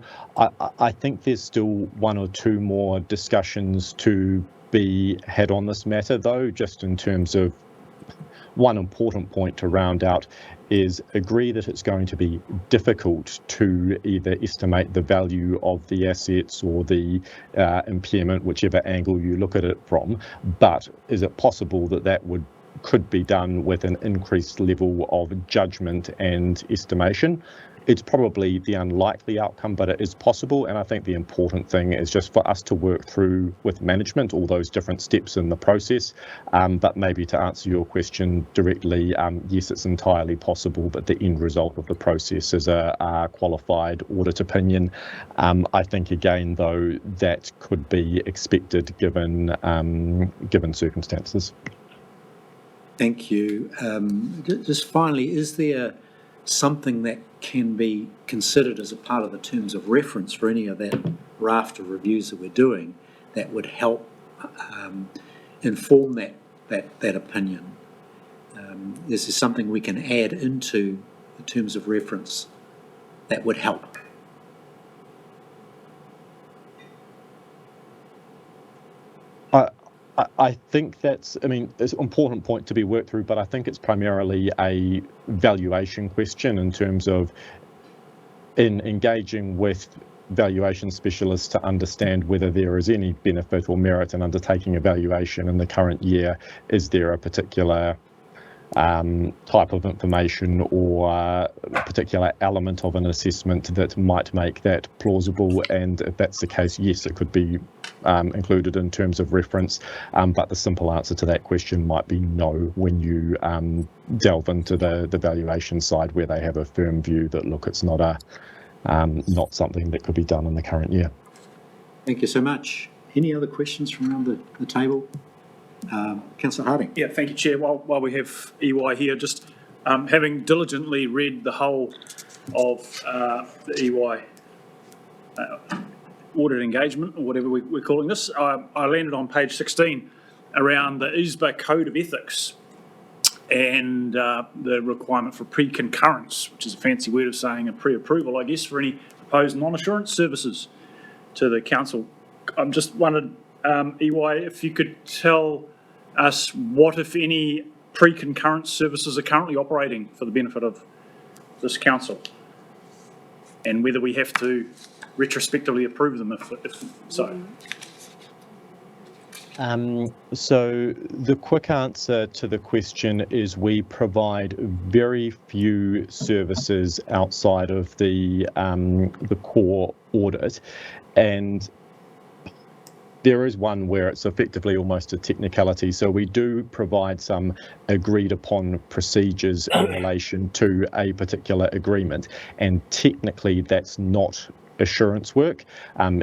I think there's still one or two more discussions to be had on this matter, though, just in terms of one important point to round out is agree that it's going to be difficult to either estimate the value of the assets or the impairment, whichever angle you look at it from, but is it possible that could be done with an increased level of judgment and estimation? It's probably the unlikely outcome, but it is possible. And I think the important thing is just for us to work through with management all those different steps in the process. But maybe to answer your question directly, yes, it's entirely possible, but the end result of the process is a qualified audit opinion. I think, again, though, that could be expected given circumstances. Thank you. Just finally, is there something that can be considered as a part of the terms of reference for any of that raft of reviews that we're doing that would help inform that opinion? Is there something we can add into the terms of reference that would help? I think that's, I mean, it's an important point to be worked through, but I think it's primarily a valuation question in terms of in engaging with valuation specialists to understand whether there is any benefit or merit in undertaking a valuation in the current year. Is there a particular type of information or particular element of an assessment that might make that plausible? And if that's the case, yes, it could be included in terms of reference, but the simple answer to that question might be no when you delve into the valuation side, where they have a firm view that, look, it's not something that could be done in the current year. Thank you so much. Any other questions from around the table? Councillor Harding. Yeah, thank you, Chair. While we have EY here, just having diligently read the whole of the EY audit engagement, or whatever we're calling this, I landed on page 16 around the ISBA Code of Ethics and the requirement for pre-concurrence, which is a fancy word of saying a pre-approval, I guess, for any proposed non-assurance services to the council. I'm just wondered, EY, if you could tell us what, if any, pre-concurrence services are currently operating for the benefit of this council, and whether we have to retrospectively approve them if so. So the quick answer to the question is we provide very few services outside of the core audit, and there is one where it's effectively almost a technicality. So we do provide some agreed upon procedures in relation to a particular agreement, and technically that's not assurance work,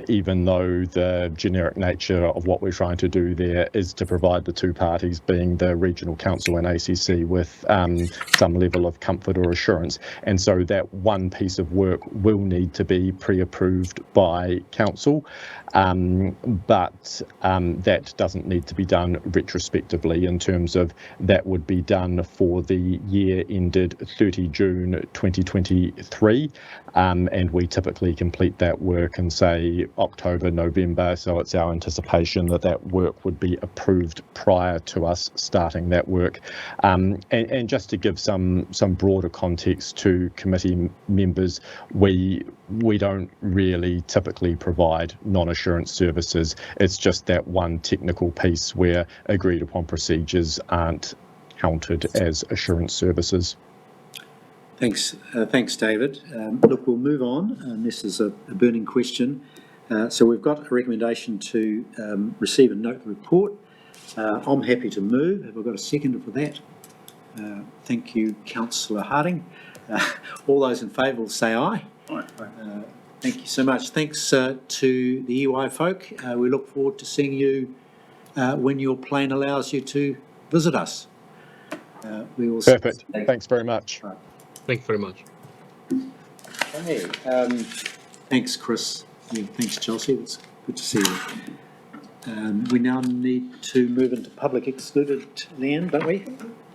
even though the generic nature of what we're trying to do there is to provide the two parties, being the regional council and ACC, with some level of comfort or assurance. And so that one piece of work will need to be pre-approved by council, but that doesn't need to be done retrospectively. In terms of that would be done for the year ended 30 June 2023, and we typically complete that work in, say, October, November. So it's our anticipation that that work would be approved prior to us starting that work. And just to give some broader context to committee members, we don't really typically provide non-assurance services. It's just that one technical piece where agreed upon procedures aren't counted as assurance services. Thanks, David. Look, we'll move on, and this is a burning question. So we've got a recommendation to receive and note the report. I'm happy to move. Have I got a seconder for that? Thank you, Councillor Harding. All those in favour will say aye. Aye. Thank you so much. Thanks to the EY folk. We look forward to seeing you when your plane allows you to visit us. We will. Perfect. Thanks very much. Right. Thank you very much. Okay. Thanks, Chris. Yeah, thanks, Chelsea. It's good to see you. We now need to move into public excluded, Leanne, don't we?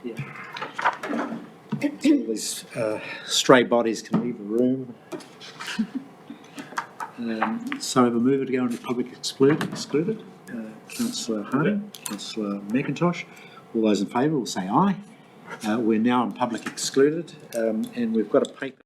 Yeah. All these stray bodies can leave the room. So I have a mover to go into public excluded. Councillor Harding, Councillor McIntosh. All those in favour will say aye. We're now in public excluded, and we've got a paper.